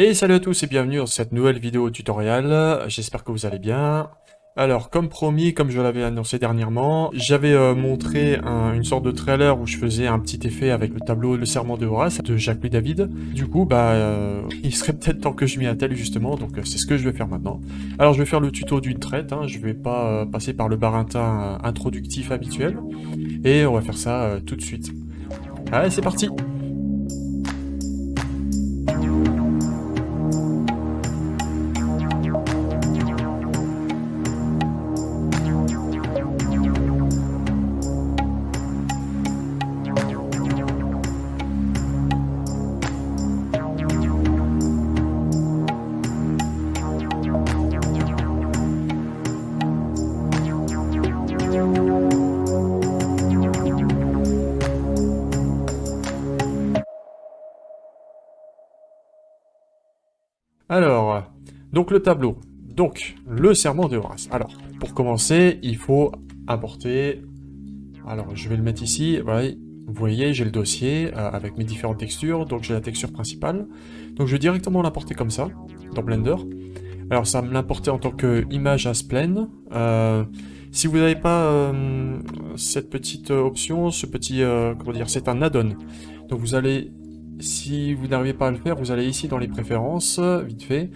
Et salut à tous et bienvenue dans cette nouvelle vidéo tutoriel, j'espère que vous allez bien. Alors, comme promis, comme je l'avais annoncé dernièrement, j'avais montré une sorte de trailer où je faisais un petit effet avec le tableau Le Serment de Horace de Jacques-Louis David. Du coup, il serait peut-être temps que je m'y attelle justement, donc c'est ce que je vais faire maintenant. Alors, je vais faire le tuto d'une traite, je vais pas passer par le barintin introductif habituel, et on va faire ça tout de suite. Allez, c'est parti! Alors, donc le tableau. Donc, le serment de Horace. Alors, pour commencer, il faut importer... Alors, je vais le mettre ici. Voilà, vous voyez, j'ai le dossier avec mes différentes textures. Donc, j'ai la texture principale. Donc, je vais directement l'importer comme ça, dans Blender. Alors, ça va me l'importer en tant qu'image as plane. Si vous n'avez pas cette petite option, ce petit... comment dire, c'est un add-on. Donc, vous allez... Si vous n'arrivez pas à le faire, vous allez ici dans les préférences, vite fait,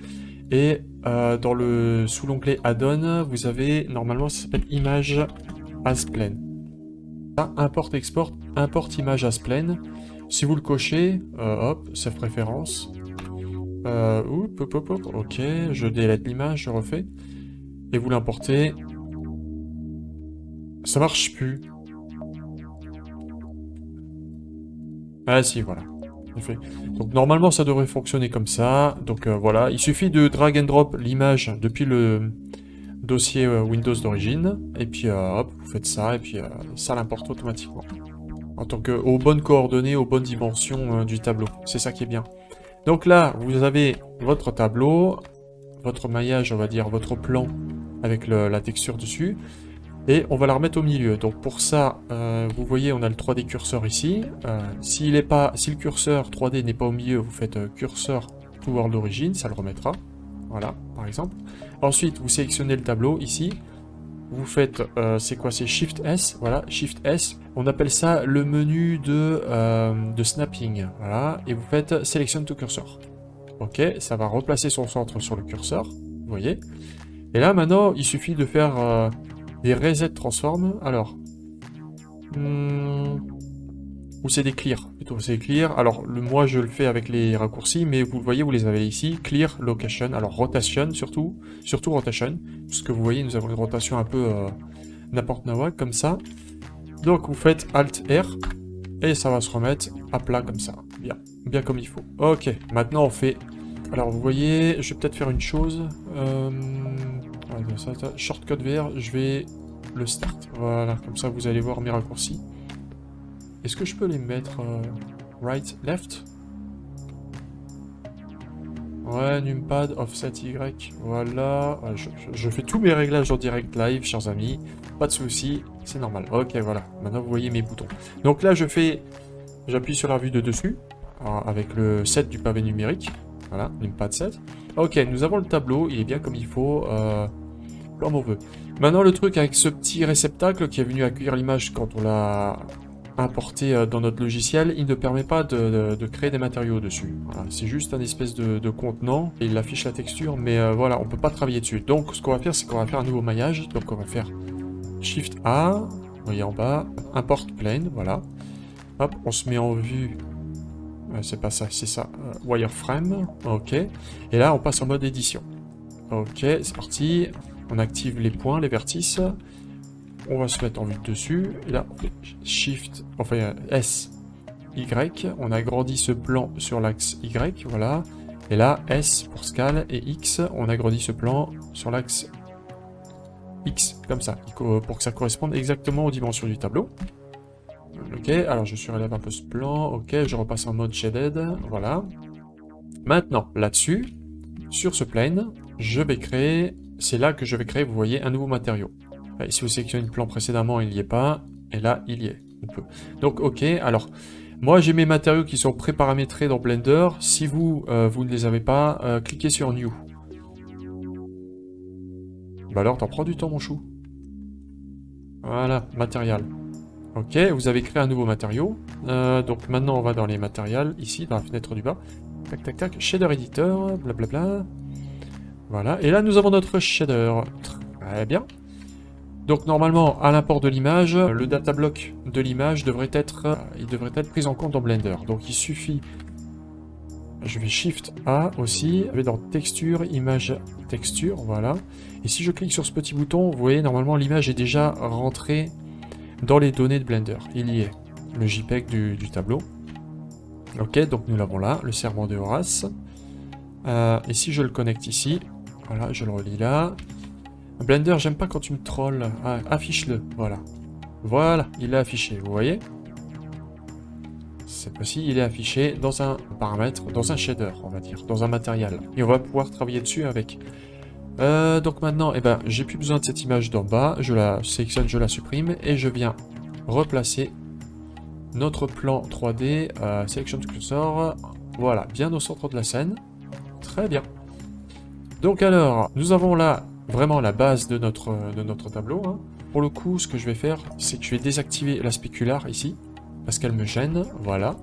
et sous l'onglet Add-on, vous avez, normalement, ça s'appelle Image as Plane. Ça, import, export, import image as plane. Si vous le cochez, hop, save préférences. Ok, je délète l'image, je refais. Et vous l'importez. Ça marche plus. Ah si, voilà. Fait. Donc normalement ça devrait fonctionner comme ça. Donc voilà, il suffit de drag and drop l'image depuis le dossier Windows d'origine. Et puis hop, vous faites ça et puis ça l'importe automatiquement. En tant que aux bonnes coordonnées, aux bonnes dimensions du tableau. C'est ça qui est bien. Donc là, vous avez votre tableau, votre maillage, on va dire, votre plan avec la texture dessus. Et on va la remettre au milieu. Donc pour ça, vous voyez, on a le 3D curseur ici. Si le curseur 3D n'est pas au milieu, vous faites curseur to world origin, ça le remettra. Voilà, par exemple. Ensuite, vous sélectionnez le tableau ici. Vous faites, c'est quoi? C'est Shift S. Voilà, Shift S. On appelle ça le menu de snapping. Voilà, et vous faites Selection to cursor. Ok, ça va replacer son centre sur le curseur. Vous voyez. Et là, maintenant, il suffit de faire des reset transform. Alors, ou c'est des clear, plutôt c'est clear. Alors, moi, je le fais avec les raccourcis, mais vous le voyez, vous les avez ici. Clear, location, alors rotation surtout rotation. Parce que vous voyez, nous avons une rotation un peu n'importe nawak, comme ça. Donc, vous faites Alt R, et ça va se remettre à plat comme ça. Bien, bien comme il faut. Ok, maintenant on fait... Alors, vous voyez, je vais peut-être faire une chose. Shortcut VR, je vais le start. Voilà, comme ça vous allez voir mes raccourcis. Est-ce que je peux les mettre right, left? Ouais, numpad, offset Y, voilà. Ouais, je fais tous mes réglages en direct live, chers amis. Pas de soucis, c'est normal. Ok, voilà. Maintenant vous voyez mes boutons. Donc là, j'appuie sur la vue de dessus, avec le set du pavé numérique. Voilà, numpad set. Ok, nous avons le tableau, il est bien comme il faut. Comme on veut. Maintenant, le truc avec ce petit réceptacle qui est venu accueillir l'image quand on l'a importé dans notre logiciel, il ne permet pas de créer des matériaux dessus. Voilà, c'est juste un espèce de contenant, et il affiche la texture, mais voilà, on peut pas travailler dessus. Donc, ce qu'on va faire, c'est qu'on va faire un nouveau maillage. Donc, on va faire Shift A, vous voyez en bas, Import Plane, voilà. Hop, on se met en vue. C'est pas ça, c'est ça. Wireframe, ok. Et là, on passe en mode édition. Ok, c'est parti. On active les points, les vertices. On va se mettre en vue de dessus. Et là, on fait Shift, enfin S, Y. On agrandit ce plan sur l'axe Y, voilà. Et là, S pour scale et X, on agrandit ce plan sur l'axe X, comme ça, pour que ça corresponde exactement aux dimensions du tableau. Ok, alors je surélève un peu ce plan. Ok, je repasse en mode shaded, voilà. Maintenant, là-dessus, sur ce plane, je vais créer... C'est là que je vais créer, vous voyez, un nouveau matériau. Si vous sélectionnez le plan précédemment, il n'y est pas. Et là, il y est. On peut. Donc, ok. Alors, Moi, j'ai mes matériaux qui sont préparamétrés dans Blender. Si vous, vous ne les avez pas, cliquez sur New. Bah alors, t'en prends du temps, mon chou. Voilà, matériel. Ok, vous avez créé un nouveau matériau. Donc maintenant, on va dans les matériels, ici, dans la fenêtre du bas. Tac, tac, tac. Shader Editor, blablabla. Voilà, et là, nous avons notre shader. Très bien. Donc normalement, à l'import de l'image, le data block de l'image devrait être, il devrait être pris en compte dans Blender. Donc il suffit, je vais Shift A aussi, je vais dans Texture, Image, Texture, voilà. Et si je clique sur ce petit bouton, vous voyez, normalement l'image est déjà rentrée dans les données de Blender. Il y est, le JPEG du tableau. Ok, donc nous l'avons là, le serment de Horace. Et si je le connecte ici, voilà, je le relis là. Blender, j'aime pas quand tu me trolls. Ah, affiche-le, voilà. Voilà, il est affiché, vous voyez? Cette fois-ci, il est affiché dans un paramètre, dans un shader, on va dire, dans un matériel. Et on va pouvoir travailler dessus avec. Donc maintenant, eh ben, j'ai plus besoin de cette image d'en bas. Je la sélectionne, je la supprime, et je viens replacer notre plan 3D, Selection Cursor, voilà, bien au centre de la scène. Très bien. Donc alors, nous avons là vraiment la base de notre tableau. Hein. Pour le coup, ce que je vais faire, c'est que je vais désactiver la spécular ici, parce qu'elle me gêne, voilà.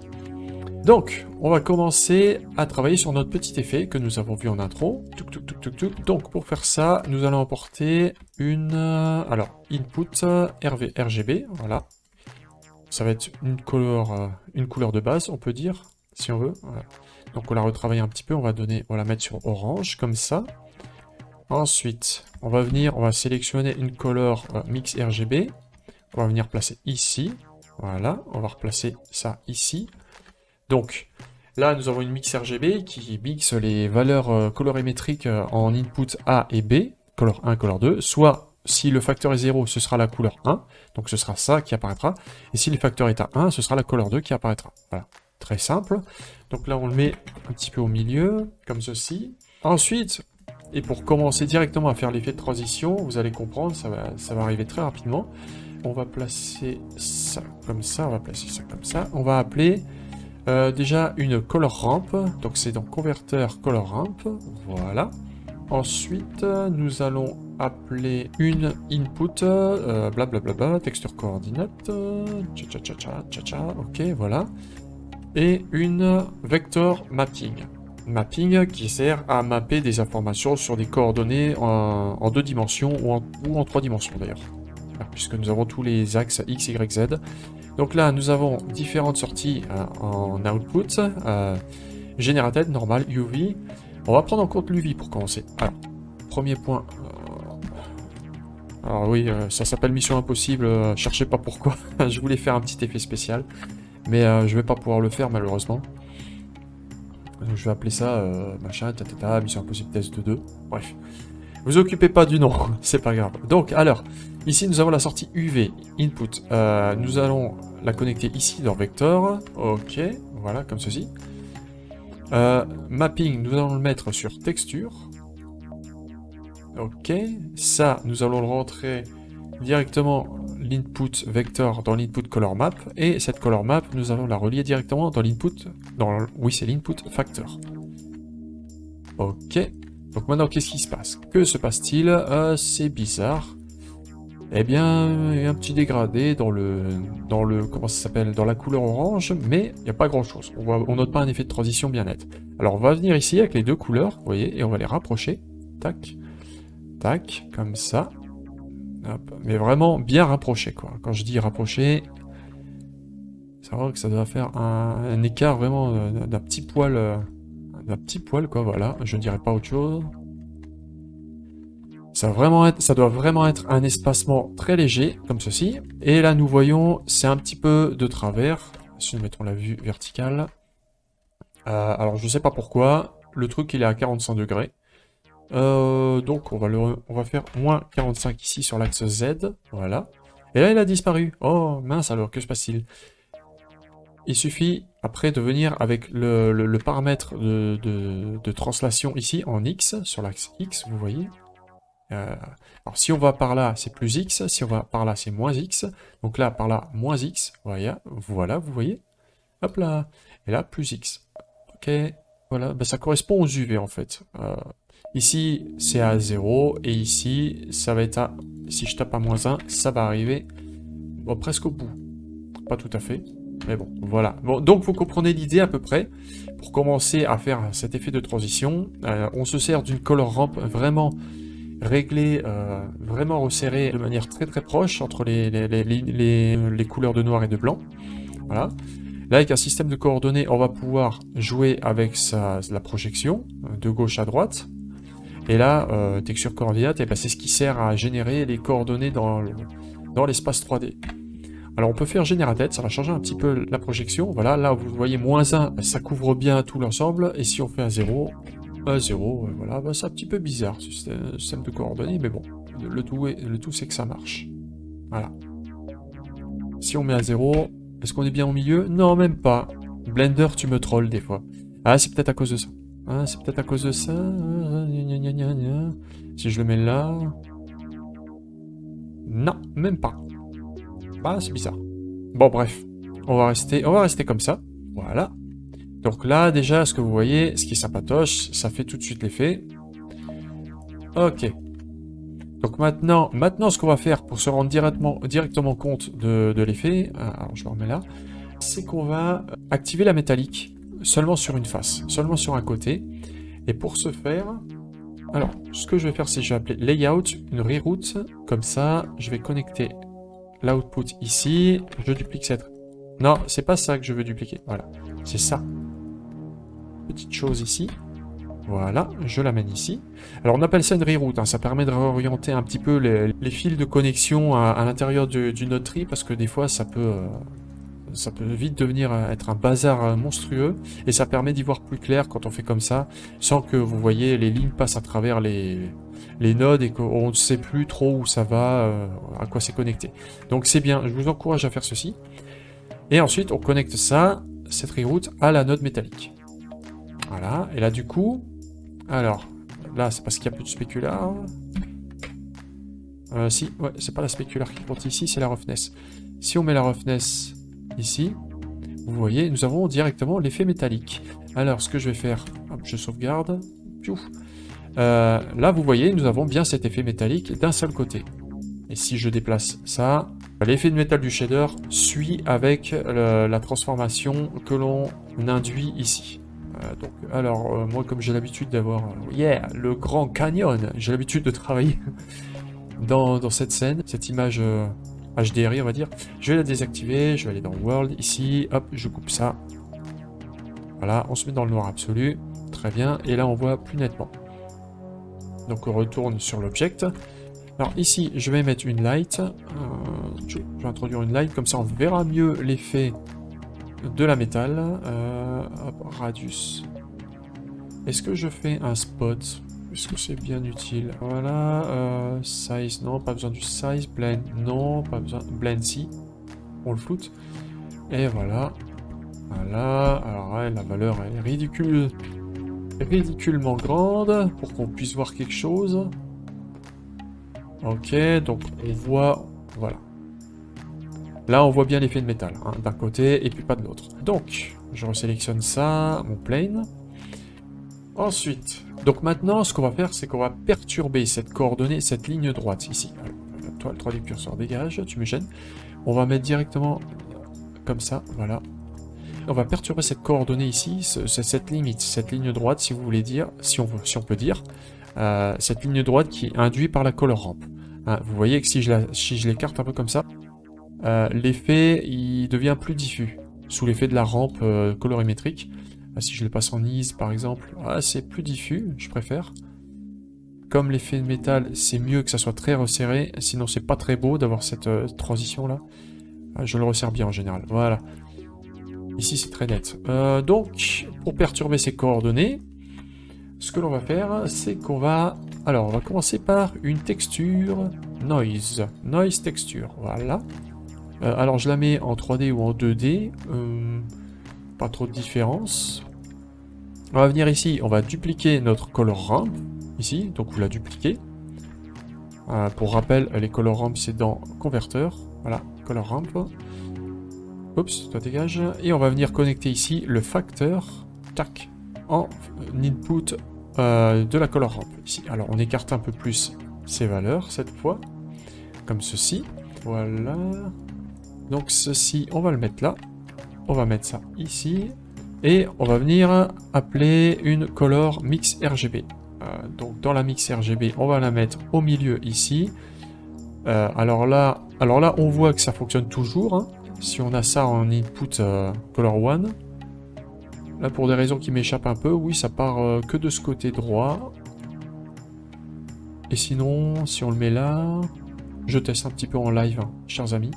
Donc, on va commencer à travailler sur notre petit effet que nous avons vu en intro. Tuk, tuk, tuk, tuk, tuk. Donc, pour faire ça, nous allons importer une... alors, input RGB, voilà. Ça va être une couleur de base, on peut dire, si on veut. Voilà. Donc, on la retravaille un petit peu, on va la mettre sur orange, comme ça. Ensuite, on va sélectionner une couleur mix RGB. On va venir placer ici. Voilà, on va replacer ça ici. Donc, là, nous avons une mix RGB qui mixe les valeurs colorimétriques en input A et B, couleur 1, couleur 2. Soit, si le facteur est 0, ce sera la couleur 1. Donc, ce sera ça qui apparaîtra. Et si le facteur est à 1, ce sera la couleur 2 qui apparaîtra. Voilà, très simple. Donc là, on le met un petit peu au milieu, comme ceci. Ensuite... Et pour commencer directement à faire l'effet de transition, vous allez comprendre, ça va arriver très rapidement. On va placer ça comme ça, on va placer ça comme ça. On va appeler déjà une color ramp, donc c'est dans converteur color ramp, voilà. Ensuite, nous allons appeler une input, blablabla, texture coordinate, ok, voilà. Et une vector mapping. Mapping qui sert à mapper des informations sur des coordonnées en 2 dimensions ou en 3 dimensions d'ailleurs. Puisque nous avons tous les axes X, Y, Z. Donc là, nous avons différentes sorties en output. Generated, normal, UV. On va prendre en compte l'UV pour commencer. Alors, premier point. Alors oui, ça s'appelle Mission Impossible, cherchez pas pourquoi. Je voulais faire un petit effet spécial. Mais je vais pas pouvoir le faire malheureusement. Donc je vais appeler ça machin, Mission Impossible Test 2. Bref. Vous occupez pas du nom, c'est pas grave. Donc alors, ici nous avons la sortie UV, input. Nous allons la connecter ici dans Vector. Ok, voilà, comme ceci. Mapping, nous allons le mettre sur texture. Ok, ça, nous allons le rentrer directement l'input vector dans l'input color map, et cette color map, nous allons la relier directement dans l'input, oui, c'est l'input factor. Ok, donc maintenant, qu'est-ce qui se passe? Que se passe-t-il? C'est bizarre. Eh bien, il y a un petit dégradé dans le comment ça s'appelle, dans la couleur orange, mais il n'y a pas grand-chose. On note pas un effet de transition bien net. Alors, on va venir ici avec les deux couleurs, vous voyez, et on va les rapprocher. Tac, tac, comme ça. Hop, mais vraiment bien rapproché, quoi. Quand je dis rapproché, c'est vrai que ça doit faire un écart vraiment d'un petit poil, quoi, voilà. Je ne dirais pas autre chose. Ça doit vraiment être un espacement très léger, comme ceci. Et là, nous voyons, c'est un petit peu de travers. Si nous mettons la vue verticale. Alors, je ne sais pas pourquoi. Le truc, il est à 45 degrés. Donc on va faire moins 45 ici sur l'axe Z, voilà. Et là il a disparu. Oh mince alors, que se passe-t-il? Il suffit après de venir avec le paramètre de translation ici en X, sur l'axe X, vous voyez. Alors si on va par là, c'est plus X, si on va par là, c'est moins X. Donc là, par là, moins X, voilà, vous voyez. Hop là. Et là, plus X. Ok. Voilà, ben, ça correspond aux UV en fait. Ici, c'est à 0. Et ici, ça va être à... Si je tape à -1, ça va arriver bon, presque au bout. Pas tout à fait. Mais bon, voilà. Bon, donc, vous comprenez l'idée à peu près. Pour commencer à faire cet effet de transition, on se sert d'une color ramp vraiment réglée, vraiment resserrée de manière très très proche entre les couleurs de noir et de blanc. Voilà. Là, avec un système de coordonnées, on va pouvoir jouer avec la projection de gauche à droite. Et là, texture coordinate, eh ben, c'est ce qui sert à générer les coordonnées dans l'espace 3D. Alors on peut faire générateur, ça va changer un petit peu la projection. Voilà, là vous voyez -1, ça couvre bien tout l'ensemble. Et si on fait un 0, voilà, bah, c'est un petit peu bizarre ce système de coordonnées, mais bon, le tout c'est que ça marche. Voilà. Si on met à 0, est-ce qu'on est bien au milieu? Non, même pas. Blender, tu me trolls des fois. Ah, c'est peut-être à cause de ça. Ah, c'est peut-être à cause de ça. Si je le mets là... Non, même pas. Ah, c'est bizarre. Bon, bref. On va rester comme ça. Voilà. Donc là, déjà, ce que vous voyez, ce qui est sympatoche, ça fait tout de suite l'effet. Ok. Donc maintenant, ce qu'on va faire pour se rendre directement compte de l'effet, alors je le remets là, c'est qu'on va activer la métallique seulement sur une face, seulement sur un côté. Et pour ce faire, alors, ce que je vais faire, c'est que je vais appeler layout, une reroute, comme ça, je vais connecter l'output ici, je duplique cette... Non, c'est pas ça que je veux dupliquer, voilà, c'est ça. Petite chose ici, voilà, je l'amène ici. Alors on appelle ça une reroute, hein, ça permet de réorienter un petit peu les fils de connexion à l'intérieur du node tree, parce que des fois ça peut vite devenir être un bazar monstrueux, et ça permet d'y voir plus clair quand on fait comme ça, sans que vous voyez les lignes passent à travers les nodes et qu'on ne sait plus trop où ça va, à quoi c'est connecté. Donc c'est bien, je vous encourage à faire ceci. Et ensuite on connecte ça, cette reroute, à la node métallique. Voilà, et là du coup, alors, là c'est parce qu'il n'y a plus de spécular. Si, ouais, c'est pas la spécular qui compte ici, c'est la roughness. Si on met la roughness ici, vous voyez, nous avons directement l'effet métallique. Alors, ce que je vais faire, hop, je sauvegarde. Piouf. Là, vous voyez, nous avons bien cet effet métallique d'un seul côté. Et si je déplace ça, l'effet de métal du shader suit avec la transformation que l'on induit ici. Donc, alors, moi, comme j'ai l'habitude d'avoir, le Grand Canyon, j'ai l'habitude de travailler dans cette scène, cette image HDRI, on va dire. Je vais la désactiver, je vais aller dans World, ici, hop, je coupe ça. Voilà, on se met dans le noir absolu, très bien, et là on voit plus nettement. Donc on retourne sur l'object. Alors ici, je vais mettre une light, je vais introduire une light, comme ça on verra mieux l'effet de la métal. Hop, radius. Est-ce que je fais un spot? Est-ce que c'est bien utile? Voilà, size, non, pas besoin du size, blend, non, pas besoin, blend si, on le floute. Et voilà, voilà, alors ouais, la valeur elle est ridiculement grande pour qu'on puisse voir quelque chose. Ok, donc on voit, voilà. Là on voit bien l'effet de métal, hein, d'un côté et puis pas de l'autre. Donc, je resélectionne ça, mon plane. Ensuite, donc maintenant, ce qu'on va faire, c'est qu'on va perturber cette coordonnée, cette ligne droite ici. Alors, toi, le 3D curseur, dégage, tu me gênes. On va mettre directement comme ça, voilà. On va perturber cette coordonnée ici, cette limite, cette ligne droite, si vous voulez dire, si on peut dire, cette ligne droite qui est induite par la color ramp. Hein, vous voyez que si je l'écarte un peu comme ça, l'effet, il devient plus diffus, sous l'effet de la rampe colorimétrique. Si je le passe en ease par exemple, c'est plus diffus, je préfère. Comme l'effet de métal, c'est mieux que ça soit très resserré, sinon c'est pas très beau d'avoir cette transition là. Je le resserre bien en général, voilà. Ici c'est très net. Donc, pour perturber ces coordonnées, ce que l'on va faire, c'est qu'on va... Alors, on va commencer par une texture noise. Noise texture, voilà. Alors, je la mets en 3D ou en 2D. Pas trop de différence. On va venir ici, on va dupliquer notre color ramp, ici, donc vous la dupliquez. Pour rappel, les color ramp c'est dans converteur, voilà, color ramp. Oups, toi dégage. Et on va venir connecter ici le facteur, tac, en input de la color ramp. Ici. Alors on écarte un peu plus ces valeurs cette fois, comme ceci. Voilà. Donc ceci, on va le mettre là. On va mettre ça ici. Et on va venir appeler une color mix RGB. Donc dans la mix RGB, on va la mettre au milieu ici. Alors là, on voit que ça fonctionne toujours. Hein. Si on a ça en input color 1. Là, pour des raisons qui m'échappent un peu, oui, ça part que de ce côté droit. Et sinon, si on le met là, je teste un petit peu en live, hein, chers amis.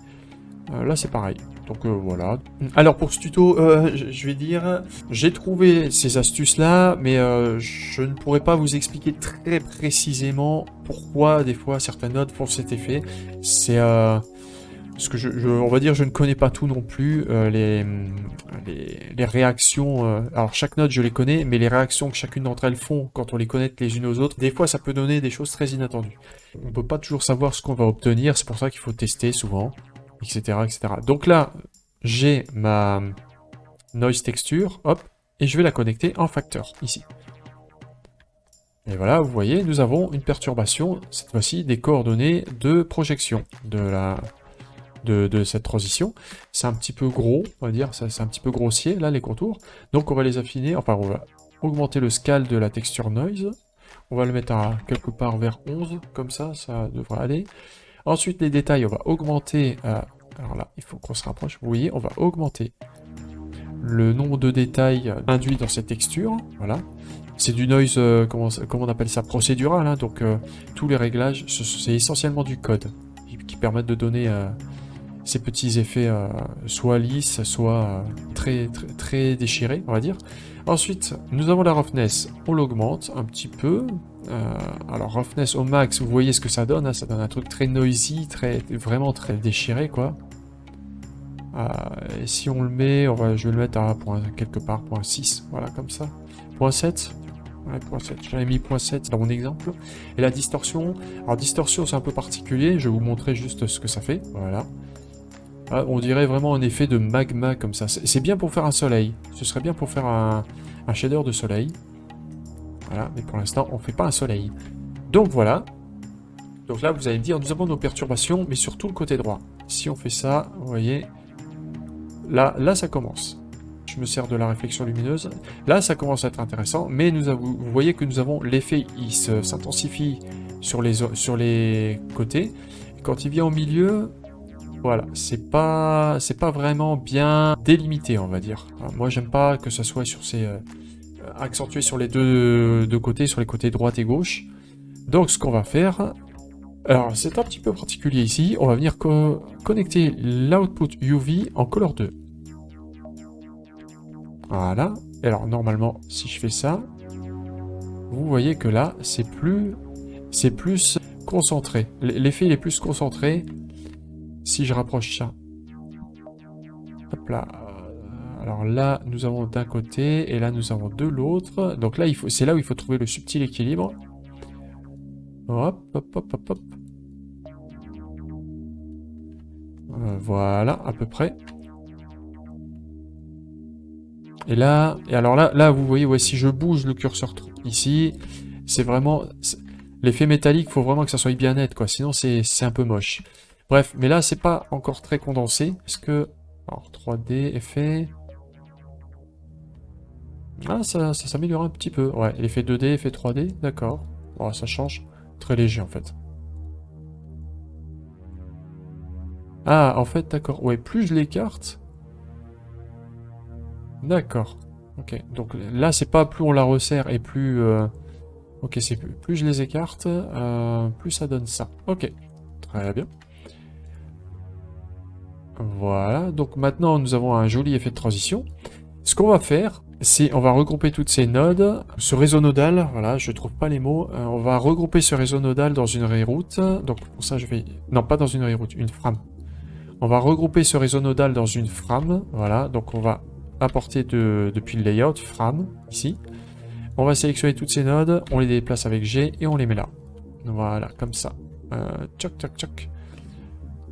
Là, c'est pareil. Donc voilà. Alors pour ce tuto, je vais dire, j'ai trouvé ces astuces-là, mais je ne pourrais pas vous expliquer très précisément pourquoi des fois certaines notes font cet effet. C'est parce que on va dire, je ne connais pas tout non plus. Les réactions, alors chaque note je les connais, mais les réactions que chacune d'entre elles font quand on les connecte les unes aux autres, des fois ça peut donner des choses très inattendues. On ne peut pas toujours savoir ce qu'on va obtenir, c'est pour ça qu'il faut tester souvent, etc., etc. Donc là, j'ai ma noise texture, hop, et je vais la connecter en facteur, ici. Et voilà, vous voyez, nous avons une perturbation, cette fois-ci, des coordonnées de projection de cette transition. C'est un petit peu gros, on va dire, c'est un petit peu grossier, là, les contours. Donc on va les affiner, enfin, on va augmenter le scale de la texture noise. On va le mettre à quelque part vers 11, comme ça devrait aller. Ensuite, les détails, on va augmenter... alors là, il faut qu'on se rapproche. Vous voyez, on va augmenter le nombre de détails induits dans cette texture. Voilà. C'est du noise, comment on appelle ça, procédural. Hein, donc, tous les réglages, c'est essentiellement du code qui permettent de donner ces petits effets soit lisses, soit très déchirés, on va dire. Ensuite, nous avons la roughness. On l'augmente un petit peu. Alors, roughness au max, vous voyez ce que ça donne. Hein, ça donne un truc très noisy, vraiment très déchiré, quoi. Et si on le met, je vais le mettre à quelque part, 0.6, voilà, comme ça. 0.7. Ouais, 0.7. J'avais mis 0.7 dans mon exemple. Et la distorsion. Alors, distorsion, c'est un peu particulier. Je vais vous montrer juste ce que ça fait. Voilà. On dirait vraiment un effet de magma comme ça. C'est bien pour faire un soleil. Ce serait bien pour faire un shader de soleil. Voilà, mais pour l'instant, on ne fait pas un soleil. Donc voilà. Donc là, vous allez me dire, nous avons nos perturbations, mais surtout le côté droit. Si on fait ça, vous voyez, là ça commence. Je me sers de la réflexion lumineuse. Là, ça commence à être intéressant, mais vous voyez que nous avons l'effet, il s'intensifie sur les côtés. Et quand il vient au milieu... Voilà, c'est pas vraiment bien délimité, on va dire. Moi, j'aime pas que ça soit sur accentué sur les deux côtés, sur les côtés droite et gauche. Donc, ce qu'on va faire... Alors, c'est un petit peu particulier ici. On va venir connecter l'output UV en color 2. Voilà. Et alors, normalement, si je fais ça, vous voyez que là, c'est plus concentré. L'effet, il est plus concentré. Si je rapproche ça, hop là, alors là, nous avons d'un côté, et là, nous avons de l'autre. Donc là, c'est là où il faut trouver le subtil équilibre. Hop, hop, hop, hop, hop. Voilà, à peu près. Et là, là, vous voyez, ouais, si je bouge le curseur ici, c'est vraiment... L'effet métallique, il faut vraiment que ça soit bien net, quoi. Sinon, c'est un peu moche. Bref, mais là, c'est pas encore très condensé. Est-ce que... Alors, 3D, effet... Ah, ça s'améliore un petit peu. Ouais, l'effet 2D, effet 3D, d'accord. Bon, ça change. Très léger, en fait. Ah, en fait, d'accord. Ouais, plus je l'écarte... D'accord. Ok, donc là, c'est pas plus on la resserre et plus... Ok, c'est plus je les écarte, plus ça donne ça. Ok, très bien. Voilà, donc maintenant nous avons un joli effet de transition. Ce qu'on va faire, c'est on va regrouper toutes ces nodes, ce réseau nodal, voilà, je trouve pas les mots, on va regrouper ce réseau nodal dans une reroute, donc pour ça je vais... Non, pas dans une reroute, une frame. On va regrouper ce réseau nodal dans une frame, voilà, donc on va apporter depuis le layout, frame, ici. On va sélectionner toutes ces nodes, on les déplace avec G et on les met là. Voilà, comme ça. Tchoc, tchoc, tchoc.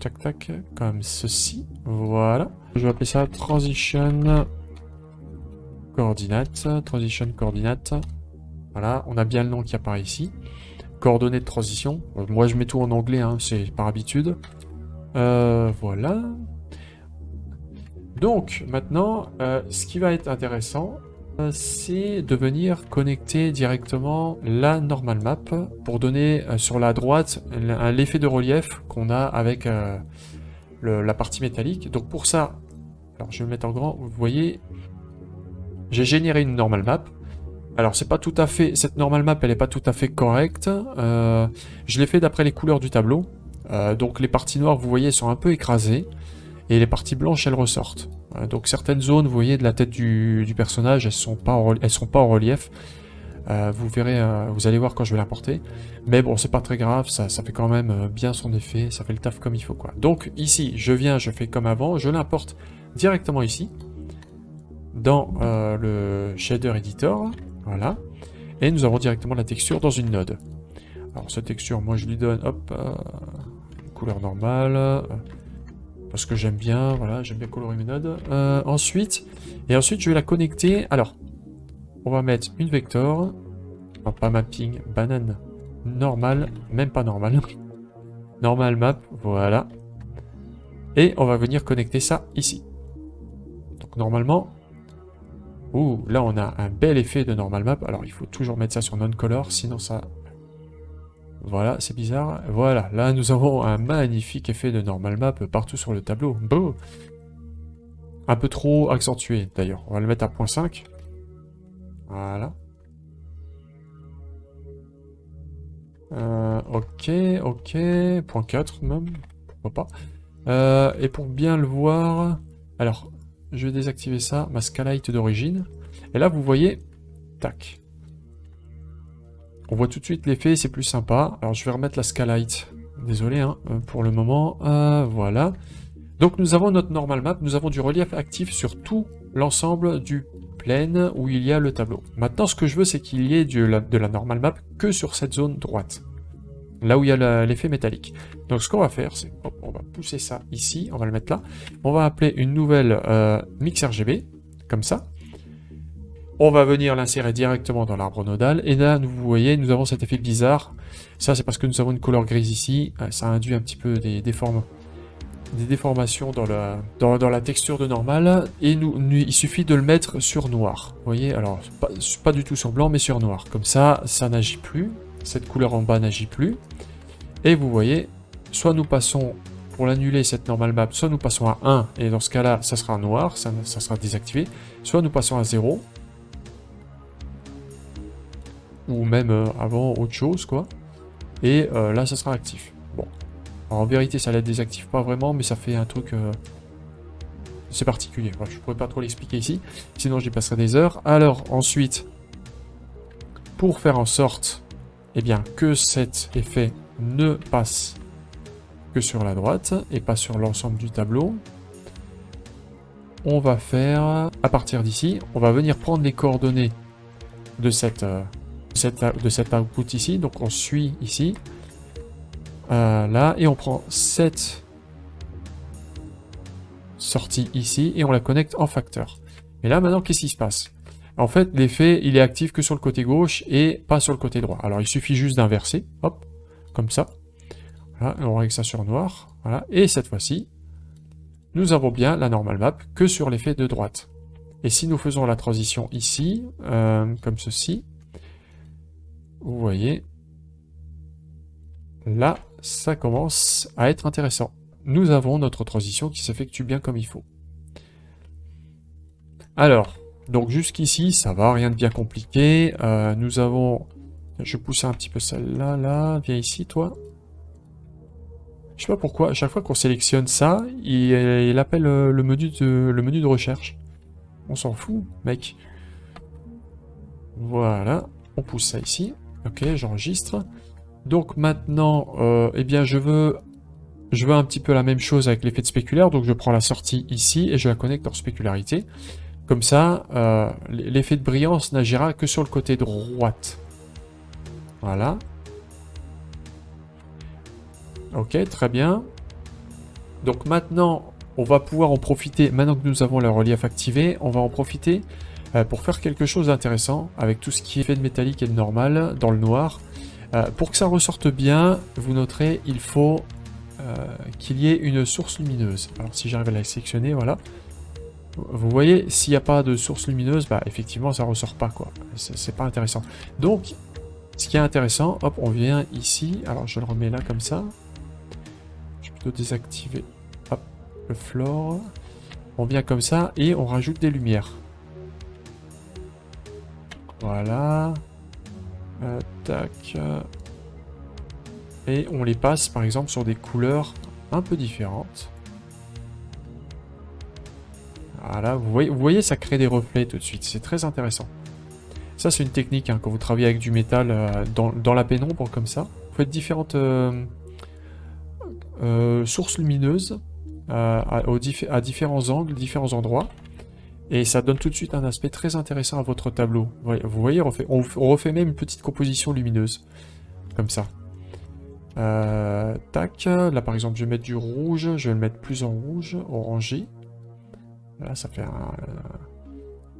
tac tac, comme ceci. Voilà. Je vais appeler ça transition coordinate. Transition coordinate. Voilà, on a bien le nom qui apparaît ici. Coordonnées de transition. Moi je mets tout en anglais, hein, c'est par habitude. Voilà. Donc maintenant, ce qui va être intéressant, c'est de venir connecter directement la normal map pour donner sur la droite l'effet de relief qu'on a avec la partie métallique. Donc pour ça, alors je vais me mettre en grand, vous voyez, j'ai généré une normal map. Alors c'est pas tout à fait, cette normal map elle est pas tout à fait correcte. Je l'ai fait d'après les couleurs du tableau. Donc les parties noires, vous voyez, sont un peu écrasées. Et les parties blanches, elles ressortent. Donc certaines zones, vous voyez, de la tête du personnage, elles sont pas en relief. Vous verrez, vous allez voir quand je vais l'importer. Mais bon, c'est pas très grave, ça fait quand même bien son effet, ça fait le taf comme il faut, quoi. Donc ici, je viens, je fais comme avant, je l'importe directement ici, dans le shader editor, voilà. Et nous avons directement la texture dans une node. Alors cette texture, moi je lui donne, hop, couleur normale... parce que j'aime bien, voilà, j'aime bien colorer mes nodes. Ensuite, je vais la connecter. Alors, on va mettre une vector, non, pas mapping, banane, normal, même pas normal, normal map, voilà. Et on va venir connecter ça ici. Donc normalement, ouh, là on a un bel effet de normal map. Alors il faut toujours mettre ça sur non-color, sinon ça... Voilà, c'est bizarre. Voilà, là nous avons un magnifique effet de normal map partout sur le tableau. Beau. Un peu trop accentué d'ailleurs. On va le mettre à 0.5. Voilà. Ok, ok. 0.4 même. Pourquoi pas. Et pour bien le voir... Alors, je vais désactiver ça, ma skylight d'origine. Et là, vous voyez... Tac. On voit tout de suite l'effet, c'est plus sympa. Alors je vais remettre la skylight. Désolé hein, pour le moment. Voilà. Donc nous avons notre normal map. Nous avons du relief actif sur tout l'ensemble du plane où il y a le tableau. Maintenant ce que je veux c'est qu'il y ait de la normal map que sur cette zone droite. Là où il y a l'effet métallique. Donc ce qu'on va faire c'est... on va pousser ça ici. On va le mettre là. On va appeler une nouvelle mix RGB. Comme ça. On va venir l'insérer directement dans l'arbre nodal. Et là, vous voyez, nous avons cet effet bizarre. Ça, c'est parce que nous avons une couleur grise ici. Ça induit un petit peu des déformations dans la texture de normal. Et il suffit de le mettre sur noir. Vous voyez, alors, pas du tout sur blanc, mais sur noir. Comme ça, ça n'agit plus. Cette couleur en bas n'agit plus. Et vous voyez, soit nous passons, pour l'annuler, cette normal map, soit nous passons à 1. Et dans ce cas-là, ça sera noir, ça sera désactivé. Soit nous passons à 0. Ou même avant autre chose quoi. Et là ça sera actif. Bon. Alors, en vérité ça la désactive pas vraiment, mais ça fait un truc... c'est particulier. Enfin, je pourrais pas trop l'expliquer ici, sinon j'y passerai des heures. Alors ensuite, pour faire en sorte eh bien, que cet effet ne passe que sur la droite et pas sur l'ensemble du tableau, on va faire, à partir d'ici, on va venir prendre les coordonnées de cet output ici, donc on suit ici, là, et on prend cette sortie ici, et on la connecte en facteur. Et là, maintenant, qu'est-ce qui se passe? En fait, l'effet, il est actif que sur le côté gauche, et pas sur le côté droit. Alors, il suffit juste d'inverser, hop, comme ça. Voilà, on règle ça sur noir, voilà, et cette fois-ci, nous avons bien la normal map que sur l'effet de droite. Et si nous faisons la transition ici, comme ceci, vous voyez, là, ça commence à être intéressant. Nous avons notre transition qui s'effectue bien comme il faut. Alors, donc jusqu'ici, ça va, rien de bien compliqué. Nous avons... Je pousse un petit peu celle-là, là. Viens ici, toi. Je sais pas pourquoi, à chaque fois qu'on sélectionne ça, il appelle le menu de recherche. On s'en fout, mec. Voilà, on pousse ça ici. Ok, j'enregistre. Donc maintenant, eh bien je veux un petit peu la même chose avec l'effet de spéculaire. Donc je prends la sortie ici et je la connecte en spécularité. Comme ça, l'effet de brillance n'agira que sur le côté droite. Voilà. Ok, très bien. Donc maintenant, on va pouvoir en profiter, maintenant que nous avons le relief activé, on va en profiter pour faire quelque chose d'intéressant avec tout ce qui est fait de métallique et de normal dans le noir. Pour que ça ressorte bien, vous noterez, il faut qu'il y ait une source lumineuse. Alors si j'arrive à la sélectionner, voilà. Vous voyez, s'il n'y a pas de source lumineuse, bah effectivement ça ressort pas quoi. C'est pas intéressant. Donc, ce qui est intéressant, hop, on vient ici. Alors je le remets là comme ça. Je vais plutôt désactiver, hop, le floor. On vient comme ça et on rajoute des lumières. Voilà. Tac. Et on les passe par exemple sur des couleurs un peu différentes. Voilà, vous voyez, ça crée des reflets tout de suite. C'est très intéressant. Ça, c'est une technique hein, quand vous travaillez avec du métal dans la pénombre comme ça. Vous faites différentes sources lumineuses à différents angles, différents endroits. Et ça donne tout de suite un aspect très intéressant à votre tableau. Vous voyez, on refait même une petite composition lumineuse. Comme ça. Tac. Là, par exemple, je vais mettre du rouge. Je vais le mettre plus en rouge, orangé. Là, ça fait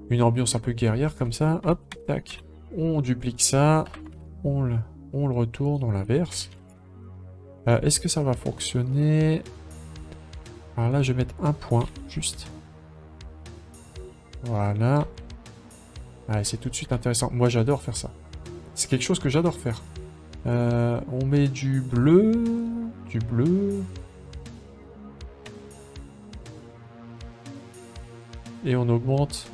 une ambiance un peu guerrière comme ça. Hop, tac. On duplique ça. On le retourne, on l'inverse. Est-ce que ça va fonctionner? Alors là, je vais mettre un point, juste. Voilà. Ah, c'est tout de suite intéressant. Moi, j'adore faire ça. C'est quelque chose que j'adore faire. On met du bleu. Du bleu. Et on augmente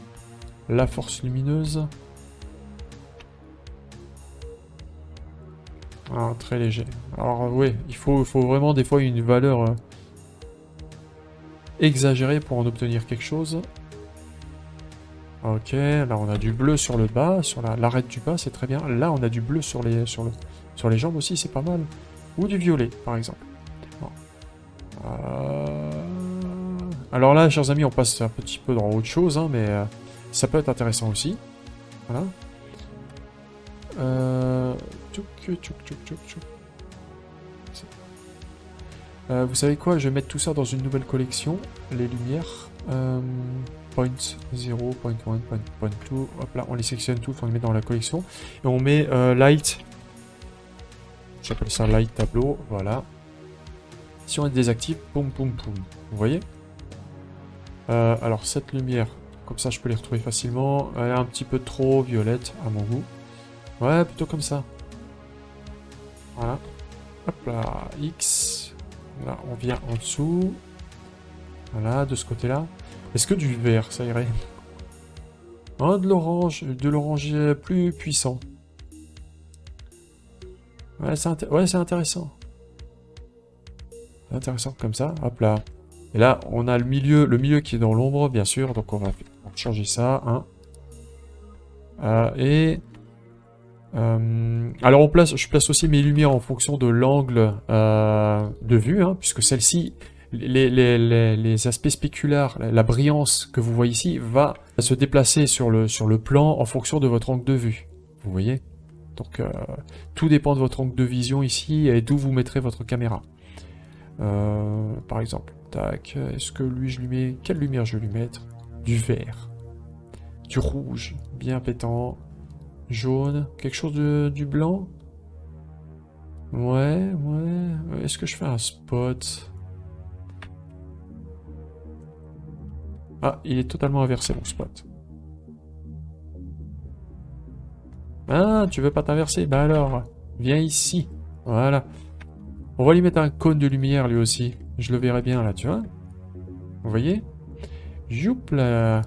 la force lumineuse. Ah, très léger. Alors oui, il faut vraiment des fois une valeur exagérée pour en obtenir quelque chose. Ok, là on a du bleu sur le bas, sur l'arête du bas, c'est très bien. Là on a du bleu sur les jambes aussi, c'est pas mal. Ou du violet, par exemple. Bon. Alors là, chers amis, on passe un petit peu dans autre chose, hein, mais ça peut être intéressant aussi. Voilà. Vous savez quoi? Je vais mettre tout ça dans une nouvelle collection. Les lumières. Point 0, point 1, point 2. Hop là, on les sélectionne tous, on les met dans la collection. Et on met light. J'appelle ça light tableau. Voilà. Si on les désactive, boum, boum, boum. Vous voyez? Alors, cette lumière, comme ça, je peux les retrouver facilement. Elle est un petit peu trop violette à mon goût. Ouais, plutôt comme ça. Voilà. Hop là, X. Là, on vient en dessous. Voilà, de ce côté-là. Est-ce que du vert, ça irait? Oh, de l'orange plus puissant. Ouais, c'est intéressant. C'est intéressant comme ça. Hop là. Et là, on a le milieu qui est dans l'ombre, bien sûr. Donc, on va changer ça. Hein. Alors, je place aussi mes lumières en fonction de l'angle de vue, hein, puisque celle-ci, les aspects spéculaires, la brillance que vous voyez ici, va se déplacer sur le plan en fonction de votre angle de vue. Vous voyez? Donc, tout dépend de votre angle de vision ici et d'où vous mettrez votre caméra. Par exemple, tac, est-ce que lui, je lui mets... Quelle lumière je vais lui mettre? Du vert. Du rouge, bien pétant. Jaune, quelque chose du blanc? Ouais. Est-ce que je fais un spot? Ah, il est totalement inversé, mon spot. Ah, tu veux pas t'inverser? Bah alors, viens ici. Voilà. On va lui mettre un cône de lumière, lui aussi. Je le verrai bien, là, tu vois? Vous voyez? Youp, là.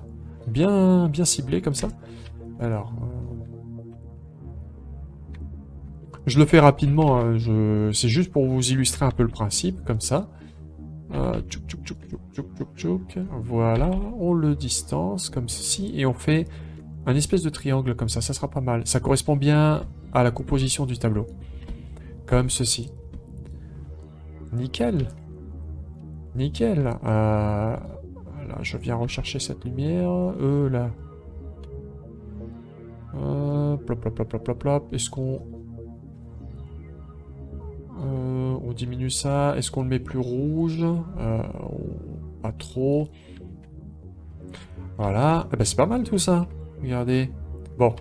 Bien ciblé, comme ça. Alors... Je le fais rapidement, hein, c'est juste pour vous illustrer un peu le principe, comme ça. Voilà, on le distance, comme ceci, et on fait un espèce de triangle, comme ça sera pas mal. Ça correspond bien à la composition du tableau. Comme ceci. Nickel. Nickel. Là, je viens rechercher cette lumière. Là. Plop. Est-ce qu'on... On diminue ça. Est-ce qu'on le met plus rouge? Pas trop. Voilà. Ah bah, c'est pas mal tout ça. Regardez. Bon.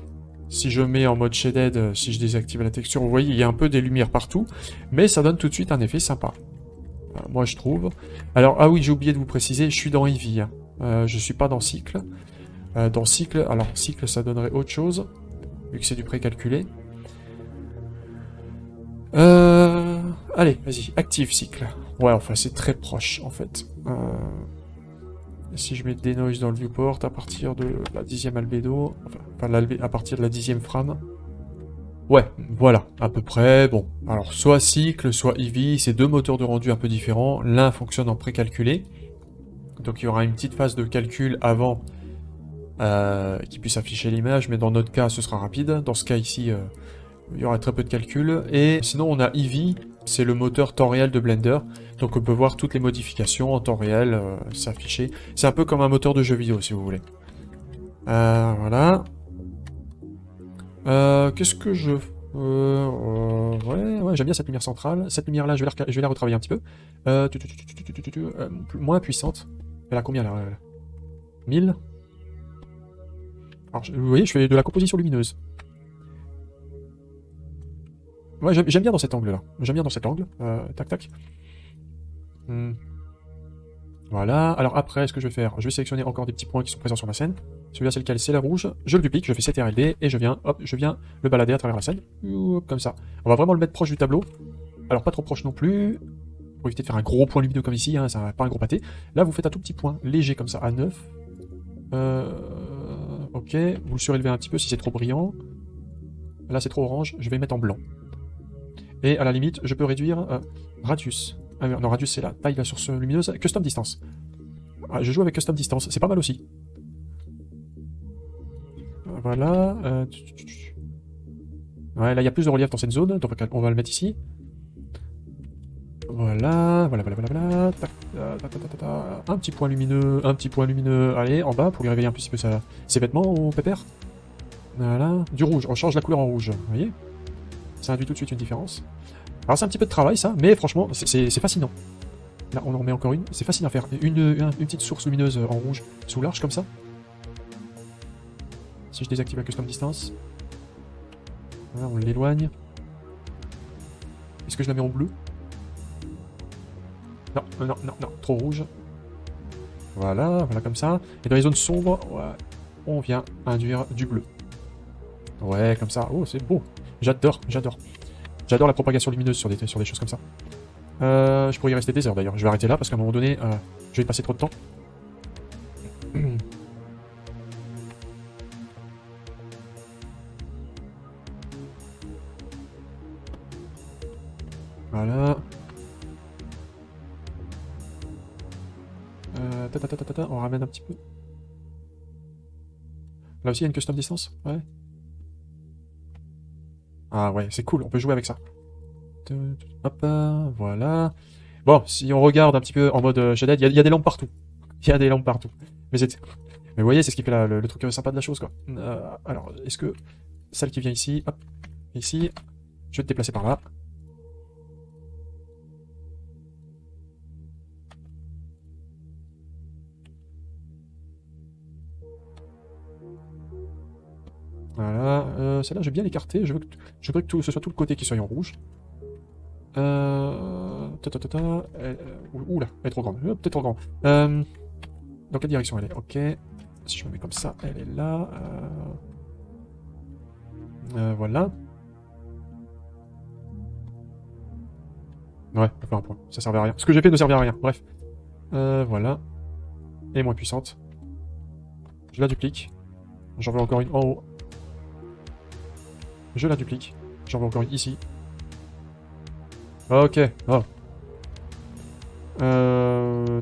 Si je mets en mode shaded, si je désactive la texture, vous voyez, il y a un peu des lumières partout. Mais ça donne tout de suite un effet sympa. Moi, je trouve. Alors, ah oui, j'ai oublié de vous préciser, je suis dans Eevee. Hein. Je suis pas dans cycle. Dans cycle, alors cycle, ça donnerait autre chose. Vu que c'est du précalculé. Allez, vas-y, active cycle. Ouais, enfin, c'est très proche, en fait. Si je mets des noise dans le viewport, à partir de la 10e albédo, enfin à partir de la 10e frame. Ouais, voilà, à peu près. Bon, alors, soit cycle, soit Eevee, c'est deux moteurs de rendu un peu différents. L'un fonctionne en précalculé. Donc, il y aura une petite phase de calcul avant qui puisse afficher l'image, mais dans notre cas, ce sera rapide. Dans ce cas ici, il y aura très peu de calcul. Et sinon, on a Eevee, c'est le moteur temps réel de Blender. Donc on peut voir toutes les modifications en temps réel s'afficher. C'est un peu comme un moteur de jeu vidéo, si vous voulez. Voilà. Qu'est-ce que je... ouais, j'aime bien cette lumière centrale. Cette lumière-là, je vais la retravailler un petit peu. Moins puissante. Elle a combien, là 1000. Alors, vous voyez, je fais de la composition lumineuse. Ouais, j'aime bien dans cet angle-là. J'aime bien dans cet angle. Tac, tac. Voilà. Alors après, ce que je vais faire, je vais sélectionner encore des petits points qui sont présents sur ma scène. Celui-là, c'est lequel? C'est la rouge. Je le duplique, je fais CTRL-D et je viens le balader à travers la scène. Comme ça. On va vraiment le mettre proche du tableau. Alors pas trop proche non plus. Pour éviter de faire un gros point lumineux comme ici, hein, ça va pas un gros pâté. Là, vous faites un tout petit point léger comme ça, à 9. Ok. Vous le surélevez un petit peu si c'est trop brillant. Là, c'est trop orange. Je vais le mettre en blanc. Et à la limite, je peux réduire radius. Ah non, radius c'est la taille de la source lumineuse. Custom distance. Ah, je joue avec custom distance, c'est pas mal aussi. Voilà. Ouais, là il y a plus de relief dans cette zone, donc on va le mettre ici. Voilà. Tac, un petit point lumineux, allez, en bas, pour lui réveiller un petit peu ses vêtements au pépère. Voilà. Du rouge, on change la couleur en rouge, vous voyez? Ça induit tout de suite une différence. Alors c'est un petit peu de travail ça, mais franchement c'est fascinant. Là on en met encore une, c'est facile à faire. Une petite source lumineuse en rouge sous l'arche comme ça. Si je désactive la custom distance. Voilà, on l'éloigne. Est-ce que je la mets en bleu? Non, trop rouge. Voilà comme ça. Et dans les zones sombres, ouais, on vient induire du bleu. Ouais, comme ça. Oh, c'est beau. J'adore. J'adore la propagation lumineuse sur des choses comme ça. Je pourrais y rester des heures d'ailleurs. Je vais arrêter là parce qu'à un moment donné, je vais y passer trop de temps. Voilà. On ramène un petit peu. Là aussi, il y a une custom distance. Ouais. Ah ouais, c'est cool, on peut jouer avec ça. Hop, voilà. Bon, si on regarde un petit peu en mode shaded, il y a des lampes partout. Il y a des lampes partout. Mais vous voyez, c'est ce qui fait le truc sympa de la chose, quoi. Alors, est-ce que celle qui vient ici, hop, ici, je vais te déplacer par là. Voilà, celle-là, je vais bien l'écarter. Je veux que ce soit tout le côté qui soit en rouge. Oula, elle est trop grande. Peut-être trop grande. Dans quelle direction elle est? Ok. Si je me mets comme ça, elle est là. Voilà. Ouais, on va faire un point. Ça servait à rien. Ce que j'ai fait ne servait à rien. Bref. Voilà. Et moins puissante. Je la duplique. J'en veux encore une en haut. Je la duplique. J'en veux encore une ici. Ok. Oh.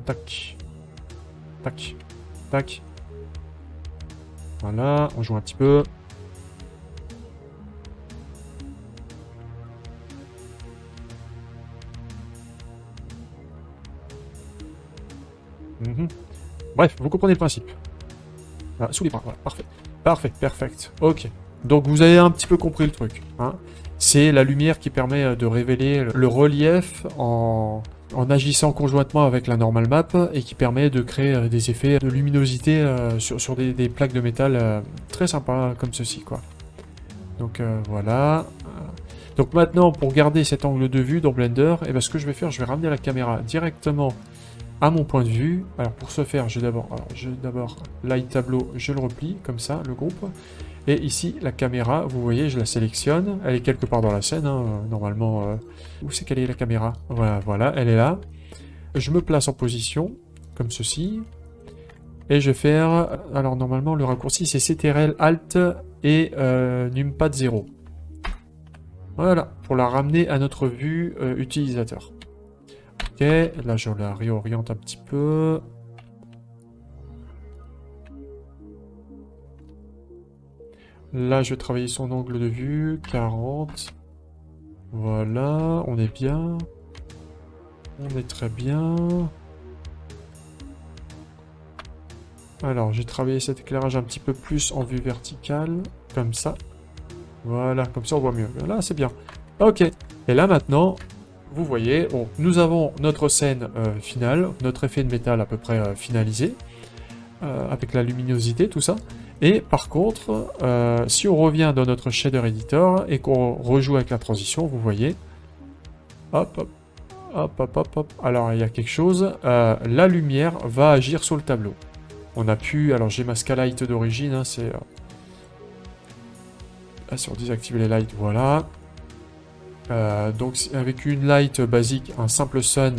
Tac. Tac. Tac. Voilà. On joue un petit peu. Bref, vous comprenez le principe. Voilà, sous les bras, voilà, parfait. Parfait, perfect. Ok. Donc vous avez un petit peu compris le truc. Hein. C'est la lumière qui permet de révéler le relief en agissant conjointement avec la normal map et qui permet de créer des effets de luminosité sur des plaques de métal très sympas comme ceci, quoi. Donc voilà. Donc maintenant, pour garder cet angle de vue dans Blender, et ben, ce que je vais faire, je vais ramener la caméra directement à mon point de vue. Alors pour ce faire, je vais d'abord light tableau, je le replie comme ça, le groupe. Et ici, la caméra, vous voyez, je la sélectionne. Elle est quelque part dans la scène, hein, normalement. Où c'est qu'elle est la caméra? Voilà, voilà, elle est là. Je me place en position, comme ceci. Et je vais faire... Alors normalement, le raccourci, c'est CTRL, Alt et Numpad 0. Voilà, pour la ramener à notre vue utilisateur. Ok, là je la réoriente un petit peu. Là, je vais travailler son angle de vue, 40. Voilà, on est bien. On est très bien. Alors, j'ai travaillé cet éclairage un petit peu plus en vue verticale, comme ça. Voilà, comme ça on voit mieux. Là, c'est bien. Ok, et là maintenant, vous voyez, bon, nous avons notre scène finale, notre effet de métal à peu près finalisé, avec la luminosité, tout ça. Et par contre, si on revient dans notre shader editor et qu'on rejoue avec la transition, vous voyez, hop, hop, hop, hop, hop, hop. Alors il y a quelque chose, la lumière va agir sur le tableau. On a pu, alors j'ai ma Scalight d'origine, hein, c'est... si on désactive les lights, voilà. Donc avec une light basique, un simple sun,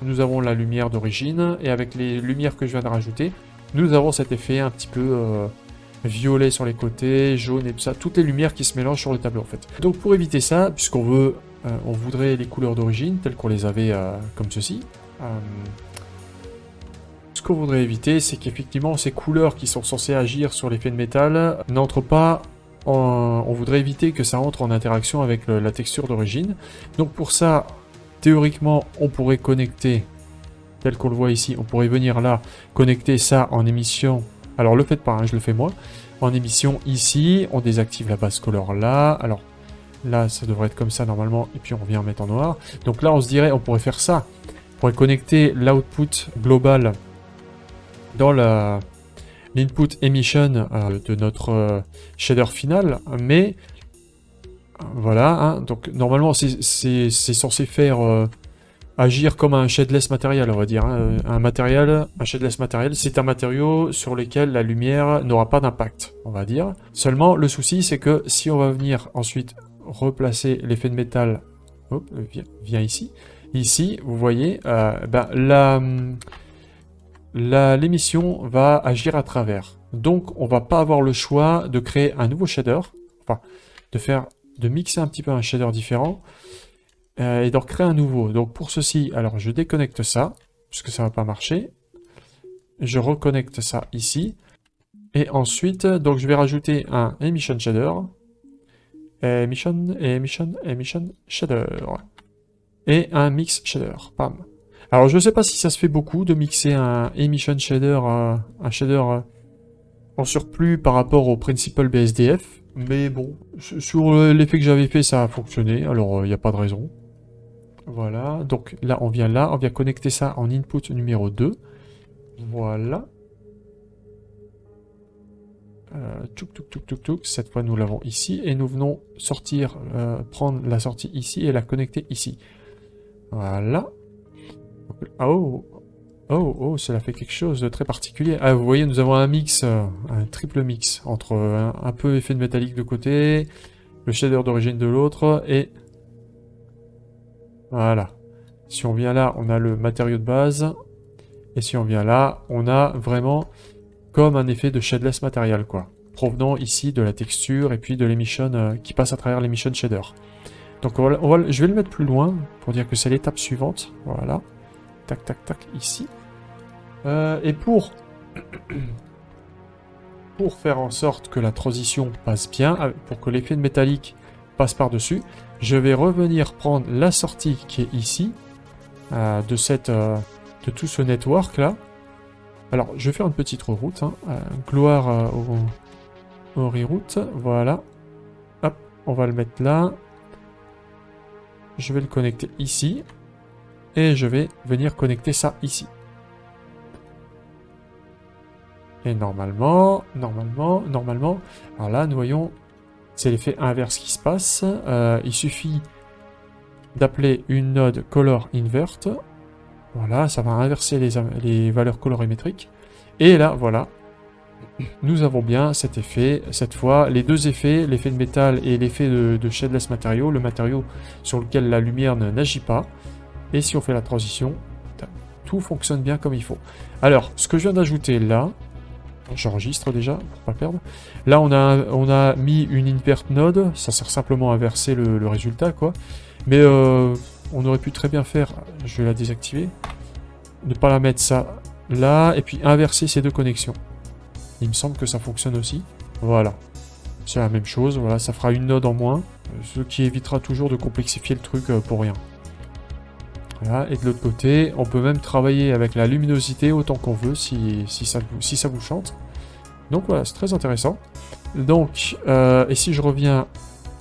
nous avons la lumière d'origine, et avec les lumières que je viens de rajouter, nous avons cet effet un petit peu violet sur les côtés, jaune et tout ça, toutes les lumières qui se mélangent sur le tableau en fait. Donc pour éviter ça, puisqu'on veut, on voudrait les couleurs d'origine telles qu'on les avait comme ceci, ce qu'on voudrait éviter, c'est qu'effectivement ces couleurs qui sont censées agir sur l'effet de métal n'entrent pas on voudrait éviter que ça entre en interaction avec la texture d'origine. Donc pour ça, théoriquement, on pourrait connecter, tel qu'on le voit ici, on pourrait venir là, connecter ça en émission. Alors le faites pas, hein, je le fais moi. En émission ici, on désactive la base color là. Alors là, ça devrait être comme ça normalement, et puis on revient mettre en noir. Donc là, on se dirait, on pourrait faire ça. On pourrait connecter l'output global dans l'input emission de notre shader final, mais voilà, hein, donc normalement c'est censé faire agir comme un shadeless matériel, on va dire, hein, un shadeless matériel, c'est un matériau sur lequel la lumière n'aura pas d'impact, on va dire. Seulement, le souci c'est que si on va venir ensuite replacer l'effet de métal, hop, viens ici, vous voyez, l'émission va agir à travers. Donc, on va pas avoir le choix de créer un nouveau shader, enfin, de mixer un petit peu un shader différent, et d'en créer un nouveau. Donc, pour ceci, alors, je déconnecte ça, puisque ça va pas marcher. Je reconnecte ça ici. Et ensuite, donc, je vais rajouter un emission shader. Emission shader. Et un mix shader. Pam. Alors, je ne sais pas si ça se fait beaucoup de mixer un emission shader, un shader en surplus par rapport au principal BSDF. Mais bon, sur l'effet que j'avais fait, ça a fonctionné. Alors, il n'y a pas de raison. Voilà. Donc là, on vient connecter ça en input numéro 2. Voilà. Touk. Cette fois, nous l'avons ici. Et nous venons sortir, prendre la sortie ici et la connecter ici. Voilà. Oh, cela fait quelque chose de très particulier. Ah, vous voyez, nous avons un mix, un triple mix, entre un peu effet de métallique de côté, le shader d'origine de l'autre, et... Voilà. Si on vient là, on a le matériau de base, et si on vient là, on a vraiment comme un effet de shadeless matériel, quoi. Provenant ici de la texture, et puis de l'émission qui passe à travers l'émission shader. Donc je vais le mettre plus loin, pour dire que c'est l'étape suivante. Voilà. Tac, ici. Et pour faire en sorte que la transition passe bien, pour que l'effet de métallique passe par-dessus, je vais revenir prendre la sortie qui est ici, de tout ce network-là. Alors, je vais faire une petite reroute, hein, gloire au reroute, voilà. Hop, on va le mettre là. Je vais le connecter ici. Et je vais venir connecter ça ici. Et normalement... Alors là, nous voyons, c'est l'effet inverse qui se passe. Il suffit d'appeler une node color invert. Voilà, ça va inverser les valeurs colorimétriques. Et là, voilà, nous avons bien cet effet. Cette fois, les deux effets, l'effet de métal et l'effet de shadless matériau, le matériau sur lequel la lumière n'agit pas. Et si on fait la transition, tout fonctionne bien comme il faut. Alors, ce que je viens d'ajouter là, j'enregistre déjà, pour pas perdre. Là, on a mis une invert node, ça sert simplement à inverser le résultat, quoi. Mais on aurait pu très bien faire, je vais la désactiver, ne pas la mettre ça là, et puis inverser ces deux connexions. Il me semble que ça fonctionne aussi. Voilà. C'est la même chose, voilà, ça fera une node en moins, ce qui évitera toujours de complexifier le truc pour rien. Voilà, et de l'autre côté, on peut même travailler avec la luminosité autant qu'on veut si ça vous chante. Donc voilà, c'est très intéressant. Donc, et si je reviens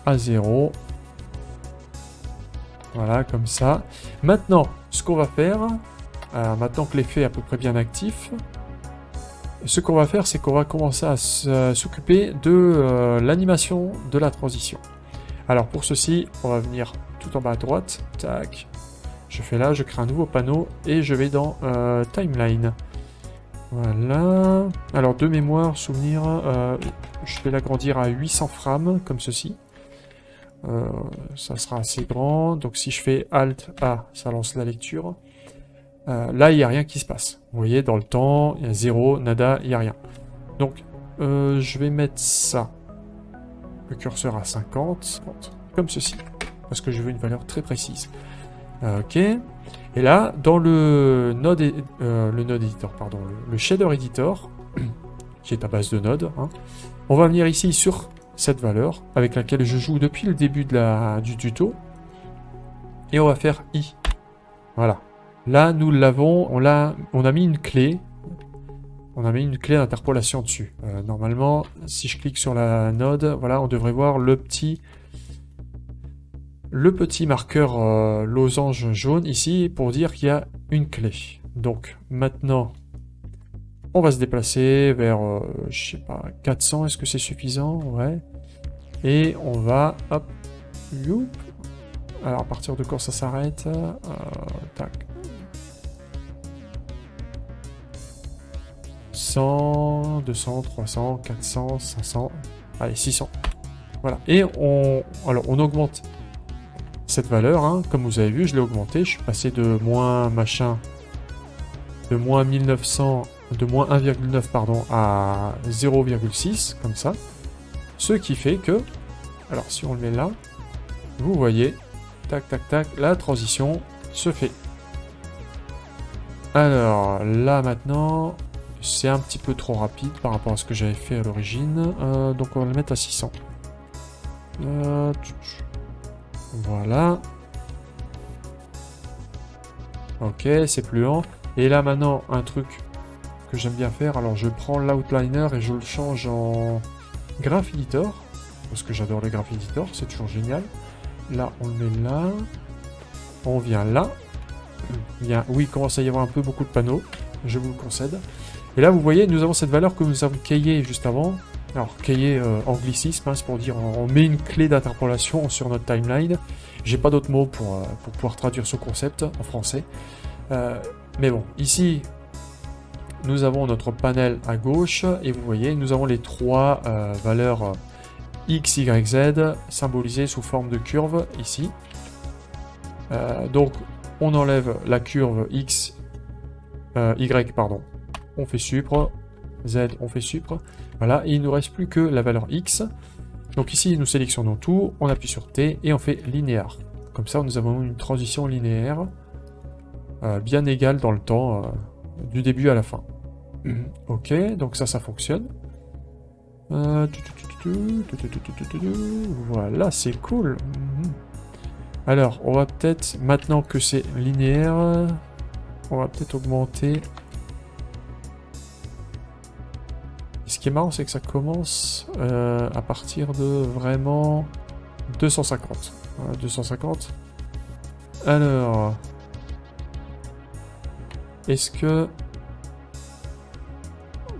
à 0, voilà, comme ça. Maintenant, ce qu'on va faire, maintenant que l'effet est à peu près bien actif, ce qu'on va faire, c'est qu'on va commencer à s'occuper de l'animation de la transition. Alors pour ceci, on va venir tout en bas à droite, tac. Je fais là, je crée un nouveau panneau et je vais dans Timeline. Voilà. Alors de mémoire, souvenir, je vais l'agrandir à 800 frames, comme ceci. Ça sera assez grand. Donc si je fais Alt A, ça lance la lecture. Là, il n'y a rien qui se passe. Vous voyez, dans le temps, il y a 0, nada, il n'y a rien. Donc, je vais mettre ça. Le curseur à 50, comme ceci. Parce que je veux une valeur très précise. Ok. Et là, dans le node editor, pardon, le shader editor, qui est à base de node, hein, on va venir ici sur cette valeur avec laquelle je joue depuis le début du tuto. Et on va faire I. Voilà. Là, nous l'avons, on a mis une clé. On a mis une clé d'interpolation dessus. Normalement, si je clique sur la node, voilà, on devrait voir le petit marqueur losange jaune ici pour dire qu'il y a une clé. Donc maintenant, on va se déplacer vers, je sais pas, 400. Est-ce que c'est suffisant? Ouais. Et on va, hop, youp. Alors à partir de quand ça s'arrête? Tac. 100, 200, 300, 400, 500, allez 600. Voilà. Et on augmente cette valeur, hein. Comme vous avez vu, je l'ai augmenté. Je suis passé de moins machin, de moins 1900, de moins 1,9 pardon à 0,6 comme ça. Ce qui fait que, alors si on le met là, vous voyez, tac tac tac, la transition se fait. Alors là maintenant, c'est un petit peu trop rapide par rapport à ce que j'avais fait à l'origine, donc on va le mettre à 600. Voilà. Ok, c'est plus lent. Et là maintenant, un truc que j'aime bien faire, alors je prends l'outliner et je le change en Graph Editor, parce que j'adore le Graph Editor, c'est toujours génial. Là, on le met là. On vient là. Bien, oui, il commence à y avoir un peu beaucoup de panneaux, je vous le concède. Et là, vous voyez, nous avons cette valeur que nous avons keyée juste avant. Alors, keyée anglicisme, hein, c'est pour dire on met une clé d'interpolation sur notre timeline. J'ai pas d'autres mots pour pouvoir traduire ce concept en français. Mais bon, ici, nous avons notre panel à gauche. Et vous voyez, nous avons les trois valeurs X, Y, Z symbolisées sous forme de curve ici. Donc, on enlève la curve X, Y, pardon. On fait supre, Z, on fait supre. Voilà, et il ne nous reste plus que la valeur X. Donc ici, nous sélectionnons tout, on appuie sur T et on fait linéaire. Comme ça, nous avons une transition linéaire bien égale dans le temps, du début à la fin. Ok, donc ça fonctionne. Voilà, c'est cool. Alors, on va peut-être, maintenant que c'est linéaire, on va peut-être augmenter. Ce qui est marrant, c'est que ça commence à partir de vraiment 250. Voilà, 250. Alors... Est-ce que...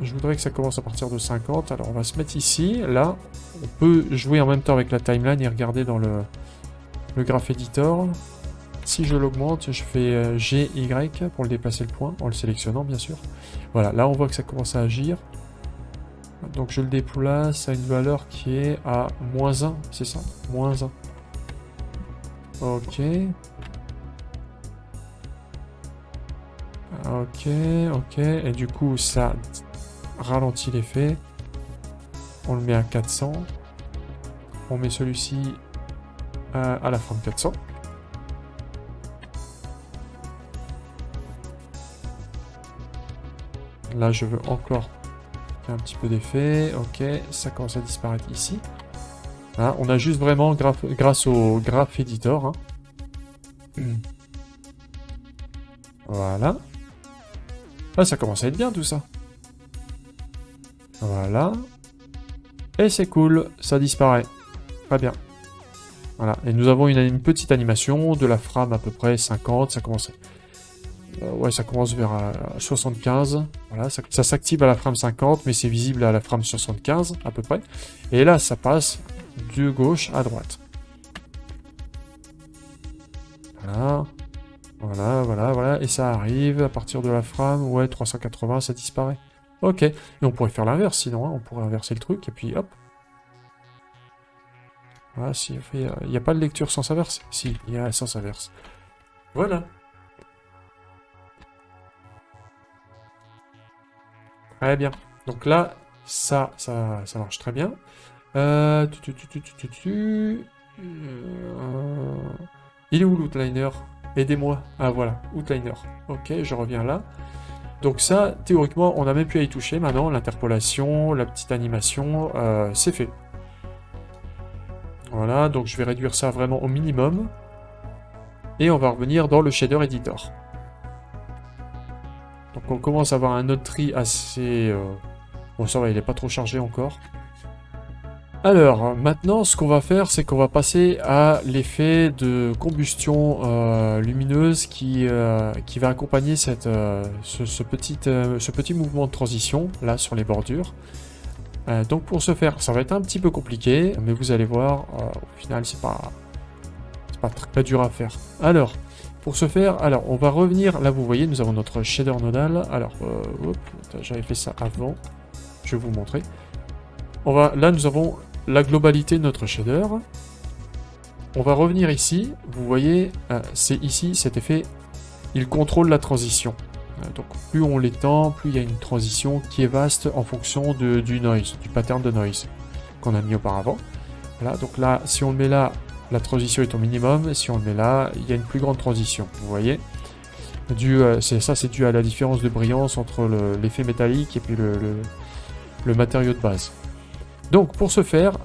Je voudrais que ça commence à partir de 50. Alors, on va se mettre ici. Là, on peut jouer en même temps avec la timeline et regarder dans le graph editor. Si je l'augmente, je fais GY pour le déplacer le point, en le sélectionnant, bien sûr. Voilà, là, on voit que ça commence à agir. Donc, je le déplace à une valeur qui est à -1, c'est ça? -1. Ok. Ok, ok. Et du coup, ça ralentit l'effet. On le met à 400. On met celui-ci à la fin de 400. Là, je veux encore un petit peu d'effet. Ok, ça commence à disparaître ici. Hein, on a juste vraiment, grâce au graph editor. Hein. Voilà. Là, ça commence à être bien tout ça. Voilà. Et c'est cool, ça disparaît. Très bien. Voilà. Et nous avons une petite animation de la frame à peu près 50. Ça commence... ouais, ça commence vers 75. Voilà, ça s'active à la frame 50, mais c'est visible à la frame 75 à peu près. Et là, ça passe de gauche à droite. Voilà. Voilà, voilà, voilà. Et ça arrive à partir de la frame, ouais, 380, ça disparaît. Ok. Et on pourrait faire l'inverse, sinon, hein. On pourrait inverser le truc, et puis hop. Voilà, si on fait... Il n'y a pas de lecture sans inverse? Si, il y a sens inverse. Voilà. Très bien. Donc là, ça marche très bien. Il est où l'outliner? Aidez-moi. Ah voilà, outliner. Ok, je reviens là. Donc ça, théoriquement, on n'a même plus à y toucher maintenant. L'interpolation, la petite animation, c'est fait. Voilà, donc je vais réduire ça vraiment au minimum. Et on va revenir dans le shader editor. Donc on commence à avoir un node tree assez... Bon, ça va, il n'est pas trop chargé encore. Alors, maintenant, ce qu'on va faire, c'est qu'on va passer à l'effet de combustion lumineuse qui va accompagner ce petit mouvement de transition, là, sur les bordures. Donc, pour ce faire, ça va être un petit peu compliqué, mais vous allez voir, au final, c'est pas très dur à faire. Alors, pour ce faire, on va revenir, là, vous voyez, nous avons notre shader nodal. Alors, j'avais fait ça avant, je vais vous montrer. Là, nous avons la globalité de notre shader. On va revenir ici. Vous voyez, c'est ici, cet effet, il contrôle la transition. Donc, plus on l'étend, plus il y a une transition qui est vaste en fonction du noise, du pattern de noise qu'on a mis auparavant. Voilà, donc là, si on le met là, la transition est au minimum. Si on le met là, il y a une plus grande transition. Vous voyez, c'est dû à la différence de brillance entre l'effet métallique et puis le matériau de base. Donc, pour ce faire,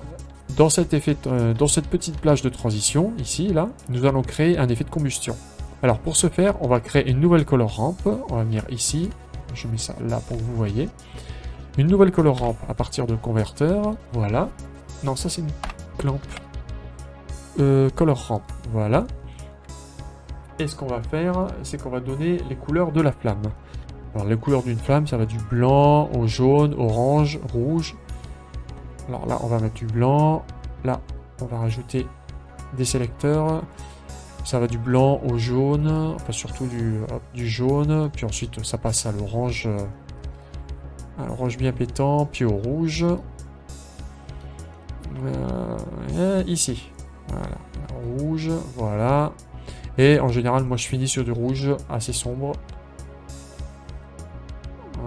dans cette petite plage de transition, ici, là, nous allons créer un effet de combustion. Alors, pour ce faire, on va créer une nouvelle color ramp. On va venir ici. Je mets ça là pour que vous voyez. Une nouvelle color ramp à partir de converteur. Voilà. Non, ça, c'est une clamp. Color ramp. Voilà. Et ce qu'on va faire, c'est qu'on va donner les couleurs de la flamme. Alors, les couleurs d'une flamme, ça va du blanc au jaune, orange, rouge. Alors là, on va mettre du blanc. Là, on va rajouter des sélecteurs. Ça va du blanc au jaune. Enfin, surtout du jaune. Puis ensuite, ça passe à l'orange. Un orange bien pétant. Puis au rouge. Ici. Voilà. Rouge. Voilà. Et en général, moi, je finis sur du rouge assez sombre.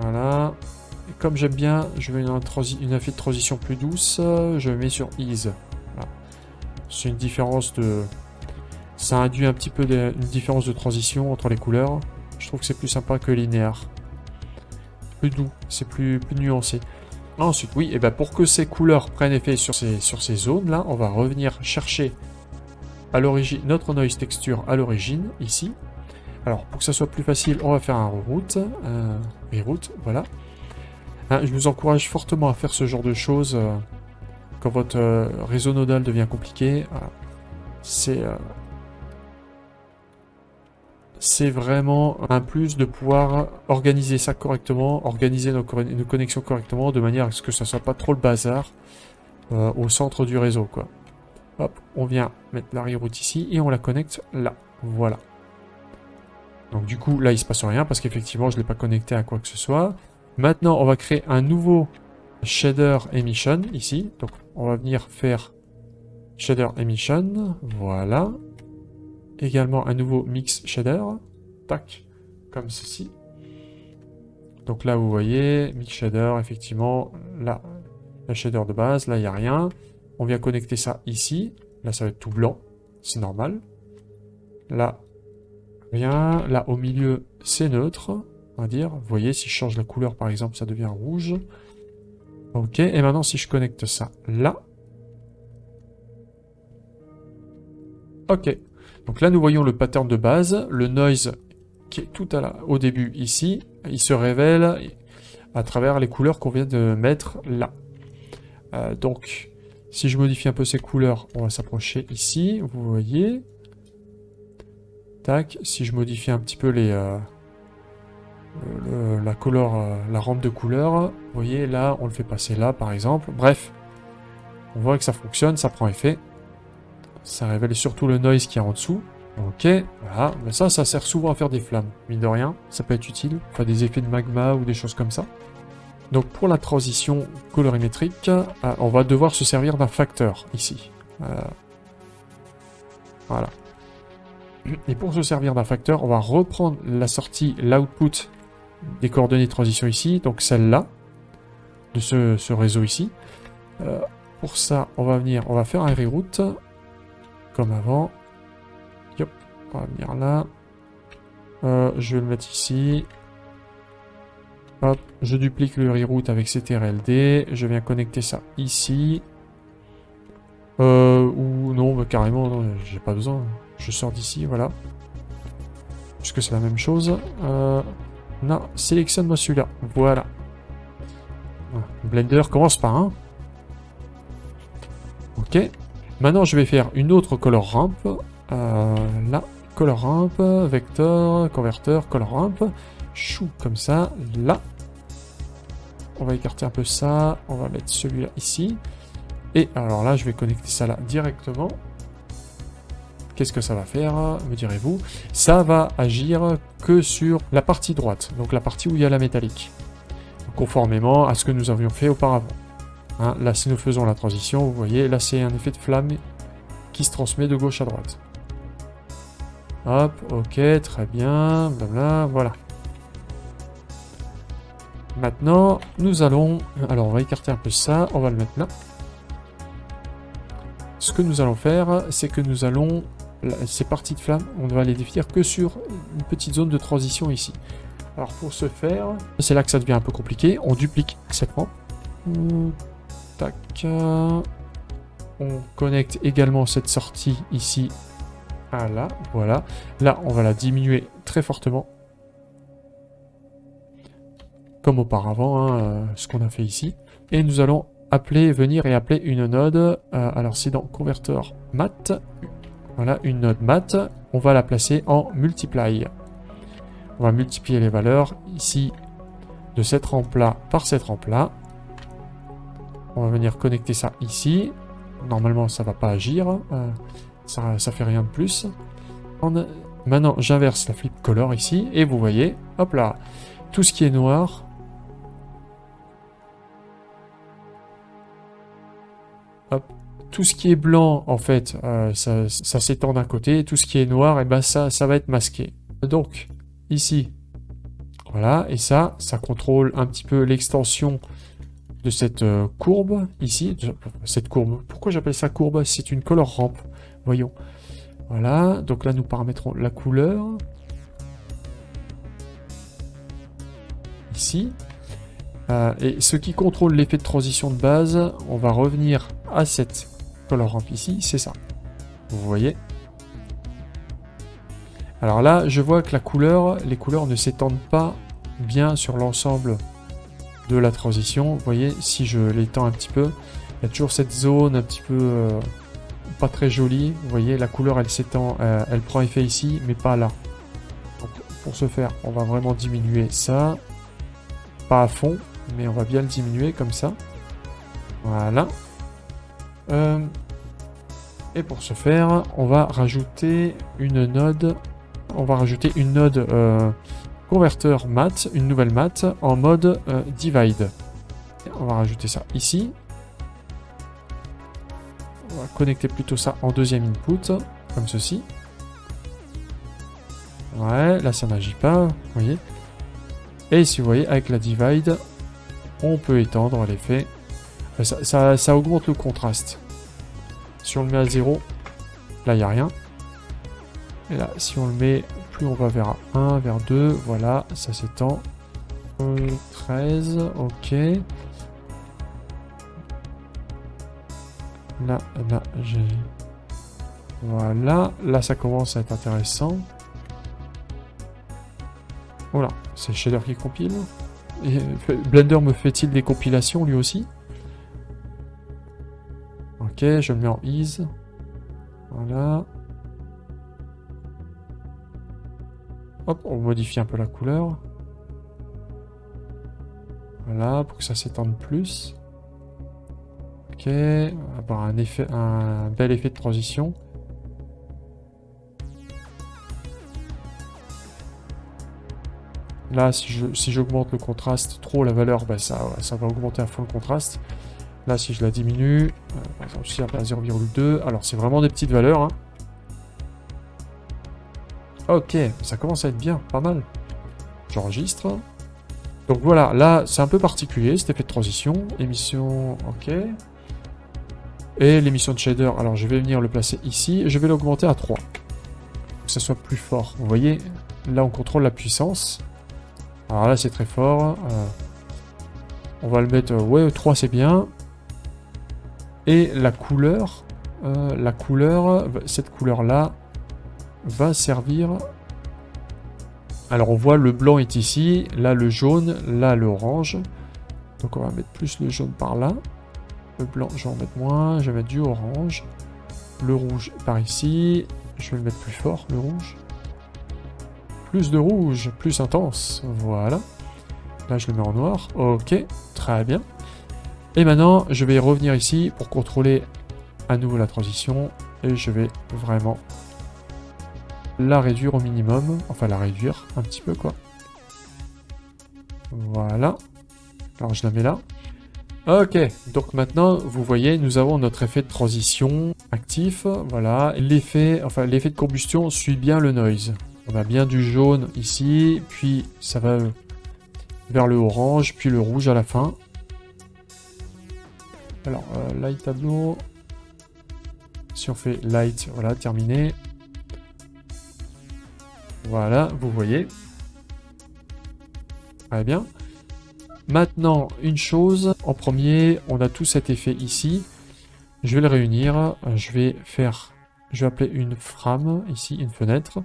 Voilà. Et comme j'aime bien, je veux une effet de transition plus douce, je mets sur Ease. Voilà. C'est une différence de... Ça induit un petit peu une différence de transition entre les couleurs. Je trouve que c'est plus sympa que linéaire. Plus doux, c'est plus nuancé. Ensuite, oui, et ben pour que ces couleurs prennent effet sur ces zones-là, on va revenir chercher à l'origine notre noise texture à l'origine, ici. Alors, pour que ça soit plus facile, on va faire un reroute, voilà. Hein, je vous encourage fortement à faire ce genre de choses quand votre réseau nodal devient compliqué, c'est vraiment un plus de pouvoir organiser ça correctement, organiser nos connexions correctement, de manière à ce que ça soit pas trop le bazar au centre du réseau, quoi. Hop, on vient mettre la reroute ici et on la connecte là. Voilà. Donc du coup, là, il se passe rien parce qu'effectivement, je ne l'ai pas connecté à quoi que ce soit. Maintenant, on va créer un nouveau shader emission ici. Donc, on va venir faire shader emission. Voilà. Également un nouveau mix shader. Tac. Comme ceci. Donc là, vous voyez, mix shader, effectivement, là, la shader de base, là, il n'y a rien. On vient connecter ça ici. Là, ça va être tout blanc. C'est normal. Là, rien. Là, au milieu, c'est neutre, on va dire. Vous voyez, si je change la couleur, par exemple, ça devient rouge. Ok, et maintenant, si je connecte ça là. Ok. Donc là, nous voyons le pattern de base. Le noise qui est tout au début ici. Il se révèle à travers les couleurs qu'on vient de mettre là. Donc, si je modifie un peu ces couleurs, on va s'approcher ici. Vous voyez. Tac. Si je modifie un petit peu la rampe de couleurs, vous voyez, là, on le fait passer là, par exemple. Bref, on voit que ça fonctionne, ça prend effet. Ça révèle surtout le noise qui est en dessous. Ok, voilà. Mais ça sert souvent à faire des flammes, mine de rien. Ça peut être utile. Enfin, des effets de magma ou des choses comme ça. Donc, pour la transition colorimétrique, on va devoir se servir d'un facteur, ici. Voilà. Et pour se servir d'un facteur, on va reprendre la sortie, l'output des coordonnées de transition ici, donc celle-là, de ce réseau ici. Pour ça, on va faire un reroute, comme avant. Yop, on va venir là. Je vais le mettre ici. Hop, je duplique le reroute avec CTRLD. Je viens connecter ça ici. Ou non, bah, carrément, non, j'ai pas besoin. Je sors d'ici, voilà. Puisque c'est la même chose. Non, sélectionne-moi celui-là. Voilà. Blender commence par 1. Ok. Maintenant, je vais faire une autre color ramp. Là, color ramp, vector, converteur, color ramp. Chou, comme ça. Là. On va écarter un peu ça. On va mettre celui-là ici. Et alors là, je vais connecter ça là directement. Qu'est-ce que ça va faire, me direz-vous? Ça va agir que sur la partie droite, donc la partie où il y a la métallique, conformément à ce que nous avions fait auparavant. Hein, là, si nous faisons la transition, vous voyez, là c'est un effet de flamme qui se transmet de gauche à droite. Hop, ok, très bien, blabla, voilà. Maintenant, nous allons... Alors, on va écarter un peu ça, on va le mettre là. Ce que nous allons faire, c'est que nous allons... Ces parties de flamme, on va les définir que sur une petite zone de transition ici. Alors pour ce faire, c'est là que ça devient un peu compliqué. On duplique cette rampe. Tac. On connecte également cette sortie ici à là. Voilà. Là, on va la diminuer très fortement. Comme auparavant, hein, ce qu'on a fait ici. Et nous allons venir et appeler une node. Alors c'est dans converteur mat. Voilà, une node mat, on va la placer en multiply. On va multiplier les valeurs ici de cette rampe-là par cette rampe-là. On va venir connecter ça ici. Normalement, ça ne va pas agir. Ça fait rien de plus. Maintenant, j'inverse la flip color ici. Et vous voyez, hop là, tout ce qui est noir. Hop. Tout ce qui est blanc, en fait, ça s'étend d'un côté. Tout ce qui est noir, et ben ça va être masqué. Donc, ici, voilà. Et ça contrôle un petit peu l'extension de cette courbe, ici. Cette courbe. Pourquoi j'appelle ça courbe? C'est une color ramp. Voyons. Voilà. Donc là, nous paramétrons la couleur. Ici. Et ce qui contrôle l'effet de transition de base, on va revenir à cette color ramp ici, c'est ça. Vous voyez? Alors là, je vois que les couleurs ne s'étendent pas bien sur l'ensemble de la transition. Vous voyez, si je l'étends un petit peu, Il y a toujours cette zone un petit peu pas très jolie. Vous voyez, la couleur, elle s'étend, elle prend effet ici, mais pas là. Donc, pour ce faire, on va vraiment diminuer ça. Pas à fond, mais on va bien le diminuer comme ça. Voilà. Et pour ce faire, on va rajouter une node. On va rajouter une node converteur mat, une nouvelle mat en mode divide. Et on va rajouter ça ici. On va connecter plutôt ça en deuxième input, comme ceci. Ouais, là ça n'agit pas, vous voyez. Et si vous voyez, avec la divide, on peut étendre l'effet. Ça augmente le contraste. Si on le met à 0, là il n'y a rien. Et là, si on le met, plus on va vers 1, vers 2, voilà, ça s'étend. 13, ok. Là, j'ai... Voilà, là ça commence à être intéressant. Voilà, c'est le shader qui compile. Et Blender me fait-il des compilations lui aussi? Ok, je le mets en ease. Voilà. Hop, on modifie un peu la couleur. Voilà, pour que ça s'étende plus. Ok, on va avoir un bel effet de transition. Là, si j'augmente le contraste trop, la valeur, bah ça va augmenter à fond le contraste. Là, si je la diminue, par exemple, si à 0,2, alors c'est vraiment des petites valeurs. Hein. Ok, ça commence à être bien, pas mal. J'enregistre. Donc voilà, là, c'est un peu particulier, cet effet de transition. Émission, ok. Et l'émission de shader, alors je vais venir le placer ici, et je vais l'augmenter à 3. Pour que ça soit plus fort. Vous voyez, là, on contrôle la puissance. Alors là, c'est très fort. On va le mettre... ouais, 3, c'est bien. Et la couleur, cette couleur-là, va servir... Alors, on voit le blanc est ici, là, le jaune, là, l'orange. Donc, on va mettre plus le jaune par là. Le blanc, je vais en mettre moins. Je vais mettre du orange. Le rouge par ici. Je vais le mettre plus fort, le rouge. Plus de rouge, plus intense. Voilà. Là, je le mets en noir. Ok, très bien. Et maintenant, je vais revenir ici pour contrôler à nouveau la transition. Et je vais vraiment la réduire au minimum. Enfin, la réduire un petit peu, quoi. Voilà. Alors, je la mets là. Ok, donc maintenant, vous voyez, nous avons notre effet de transition actif. Voilà. L'effet de combustion suit bien le noise. On a bien du jaune ici, puis ça va vers le orange, puis le rouge à la fin. Alors, light tableau. Si on fait light, voilà, terminé. Voilà, vous voyez. Très bien. Maintenant, une chose. En premier, on a tout cet effet ici. Je vais le réunir. Je vais appeler une frame, ici, une fenêtre.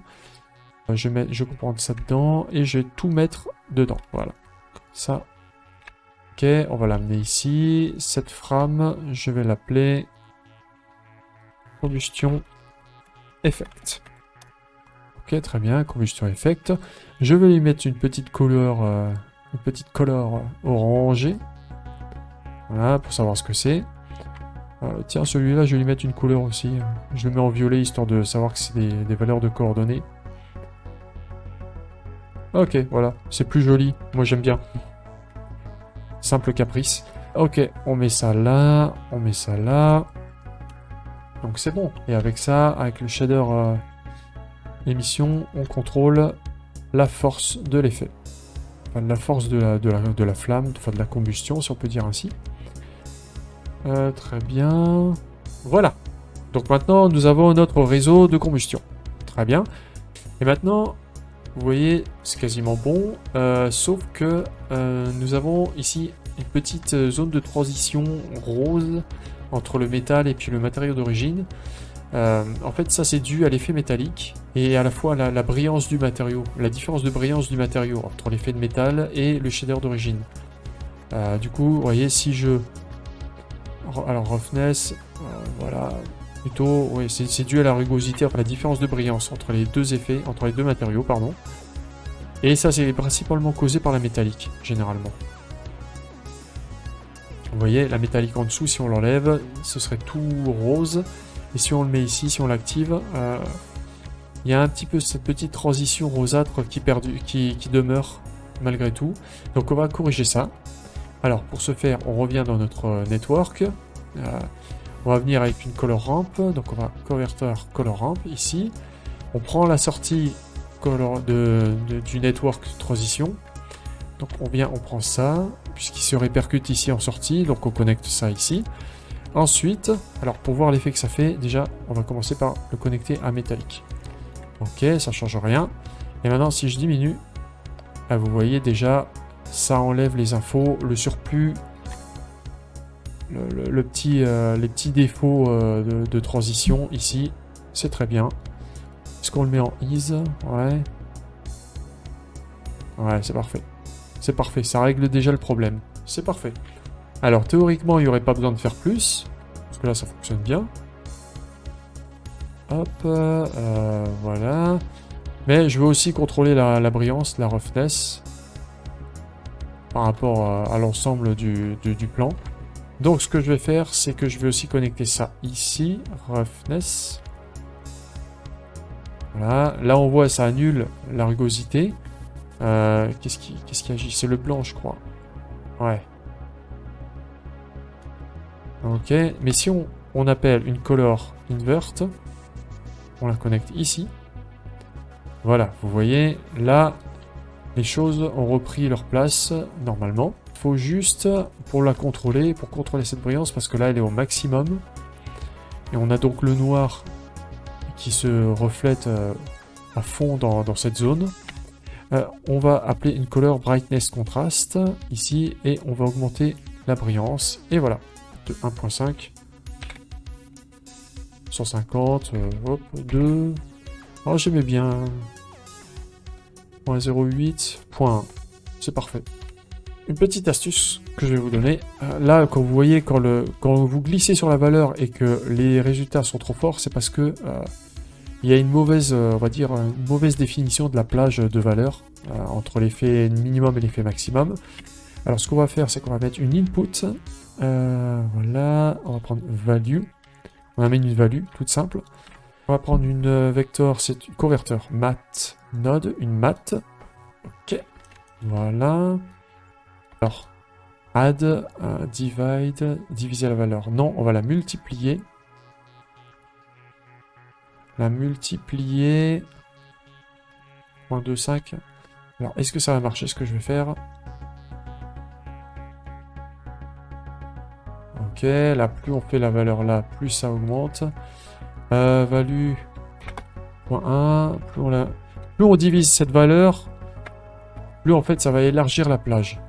Je comprends ça dedans et je vais tout mettre dedans. Voilà. Ça. Ok, on va l'amener ici. Cette frame, je vais l'appeler combustion effect. Ok, très bien, combustion effect. Je vais lui mettre une petite couleur orangée. Voilà, pour savoir ce que c'est. Tiens, celui-là, je vais lui mettre une couleur aussi. Je le mets en violet, histoire de savoir que c'est des valeurs de coordonnées. Ok, voilà, c'est plus joli. Moi, j'aime bien. Simple caprice. Ok, on met ça là, on met ça là. Donc c'est bon. Et avec ça, avec le shader émission, on contrôle la force de l'effet. Enfin, la force de la flamme, enfin de la combustion, si on peut dire ainsi. Très bien. Voilà. Donc maintenant, nous avons notre réseau de combustion. Très bien. Et maintenant, vous voyez, c'est quasiment bon. Sauf que nous avons ici une petite zone de transition rose entre le métal et puis le matériau d'origine. En fait, ça c'est dû à l'effet métallique et à la fois à la brillance du matériau, la différence de brillance du matériau entre l'effet de métal et le shader d'origine. Du coup, vous voyez, si je Alors, roughness, voilà. Plutôt, oui, c'est dû à la rugosité, enfin la différence de brillance entre les deux effets, entre les deux matériaux, pardon. Et ça, c'est principalement causé par la métallique, généralement. Vous voyez, la métallique en dessous, si on l'enlève, ce serait tout rose. Et si on le met ici, si on l'active, il y a un petit peu cette petite transition rosâtre qui demeure malgré tout. Donc on va corriger ça. Alors pour ce faire, on revient dans notre network. On va venir avec une color ramp. Donc on va converter color ramp ici. On prend la sortie du network transition. Donc on prend ça, puisqu'il se répercute ici en sortie. Donc on connecte ça ici. Ensuite, alors pour voir l'effet que ça fait, déjà on va commencer par le connecter à métallique. Ok, ça change rien. Et maintenant si je diminue, là vous voyez déjà, ça enlève les infos, le surplus, les petits défauts de transition ici, c'est très bien. Est-ce qu'on le met en ease? Ouais. Ouais, c'est parfait. C'est parfait, ça règle déjà le problème. C'est parfait. Alors théoriquement, il n'y aurait pas besoin de faire plus, parce que là ça fonctionne bien. Hop, voilà. Mais je veux aussi contrôler la brillance, la roughness, par rapport à l'ensemble du plan. Donc ce que je vais faire, c'est que je vais aussi connecter ça ici, roughness. Voilà, là on voit ça annule la rugosité. Qu'est-ce qui agit? C'est le blanc, je crois. Ouais. Ok, mais si on appelle une color invert, on la connecte ici. Voilà, vous voyez, là, les choses ont repris leur place normalement. Il faut juste, pour la contrôler, pour contrôler cette brillance, parce que là, elle est au maximum. Et on a donc le noir qui se reflète à fond dans cette zone. On va appeler une color brightness contrast ici, et on va augmenter la brillance. Et voilà, de 1.5. 150, hop, 2. Oh, j'aimais bien. 0.08, 0.1. C'est parfait. Une petite astuce que je vais vous donner. Là, quand vous voyez, quand vous glissez sur la valeur et que les résultats sont trop forts, c'est parce que il y a une mauvaise, on va dire, une mauvaise définition de la plage de valeur entre l'effet minimum et l'effet maximum. Alors, ce qu'on va faire, c'est qu'on va mettre une input. Voilà, on va prendre value. On amène une value, toute simple. On va prendre une vector, c'est un converteur mat node, une mat. Ok, voilà. Alors, add, divide, diviser la valeur. Non, on va la multiplier. La multiplier. 0.25. Alors, est-ce que ça va marcher ce que je vais faire? Ok, là, plus on fait la valeur là, plus ça augmente. Value 0.1, plus on divise cette valeur, plus en fait ça va élargir la plage.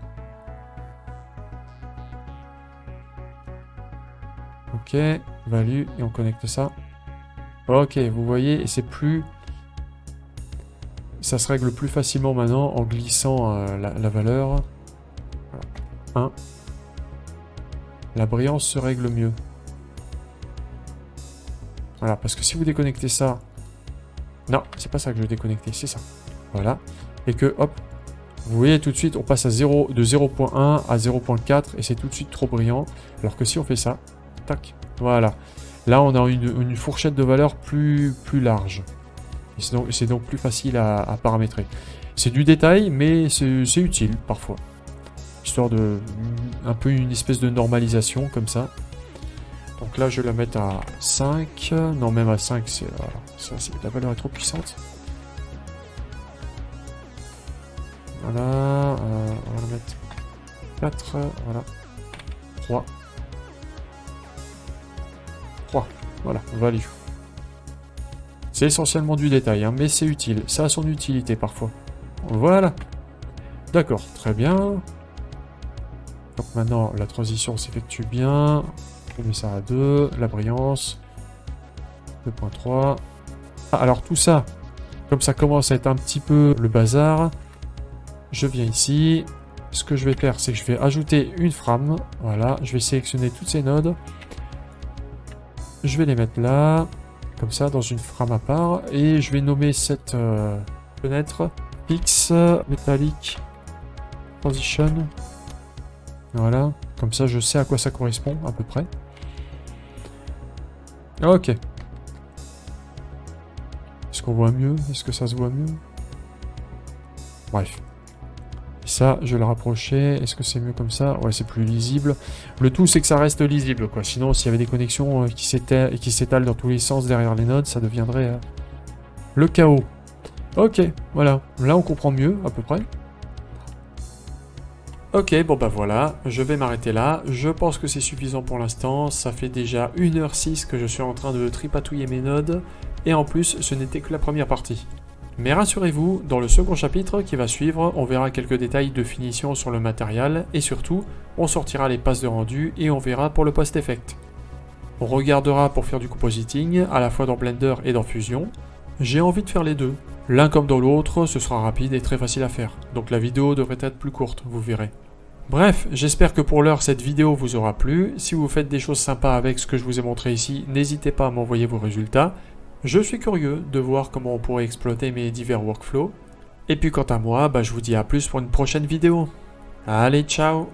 Ok, value, et on connecte ça. Ok, vous voyez, et c'est plus... Ça se règle plus facilement maintenant en glissant la valeur. 1. La brillance se règle mieux. Voilà, parce que si vous déconnectez ça... Non, c'est pas ça que je vais déconnecter, c'est ça. Voilà. Et que, hop, vous voyez tout de suite, on passe de 0.1 à 0.4 et c'est tout de suite trop brillant. Alors que si on fait ça, tac, voilà. Là, on a une fourchette de valeur plus large. C'est donc plus facile à paramétrer. C'est du détail, mais c'est utile parfois. Histoire de... un peu une espèce de normalisation comme ça. Donc là, je vais la mettre à 5. Non, même à 5, la valeur est trop puissante. Voilà. On va la mettre 4. Voilà. 3. 3. Voilà, value. C'est essentiellement du détail, hein, mais c'est utile. Ça a son utilité parfois. Voilà. D'accord, très bien. Donc maintenant, la transition s'effectue bien. Je mets ça à 2. La brillance. 2.3. Ah, alors tout ça, comme ça commence à être un petit peu le bazar, je viens ici. ce que je vais faire, c'est que je vais ajouter une frame. Voilà, je vais sélectionner toutes ces nodes. Je vais les mettre là, comme ça, dans une frame à part. Et je vais nommer cette fenêtre Fix Metallic Transition. Voilà, comme ça je sais à quoi ça correspond à peu près. Ok. Est-ce qu'on voit mieux? Est-ce que ça se voit mieux? Bref. Et ça, je vais le rapprocher. Est-ce que c'est mieux comme ça? Ouais, c'est plus lisible. Le tout, c'est que ça reste lisible, quoi. Sinon, s'il y avait des connexions qui s'étalent dans tous les sens derrière les nodes, ça deviendrait le chaos. Ok, voilà. Là, on comprend mieux, à peu près. Ok, bon bah voilà, je vais m'arrêter là. Je pense que c'est suffisant pour l'instant. Ça fait déjà 1h06 que je suis en train de tripatouiller mes nodes. Et en plus, ce n'était que la première partie. Mais rassurez-vous, dans le second chapitre qui va suivre, on verra quelques détails de finition sur le matériel. Et surtout, on sortira les passes de rendu et on verra pour le post-effect. On regardera pour faire du compositing, à la fois dans Blender et dans Fusion. J'ai envie de faire les deux. L'un comme dans l'autre, ce sera rapide et très facile à faire. Donc la vidéo devrait être plus courte, vous verrez. Bref, j'espère que pour l'heure cette vidéo vous aura plu. Si vous faites des choses sympas avec ce que je vous ai montré ici, n'hésitez pas à m'envoyer vos résultats. Je suis curieux de voir comment on pourrait exploiter mes divers workflows. Et puis quant à moi, je vous dis à plus pour une prochaine vidéo. Allez, ciao!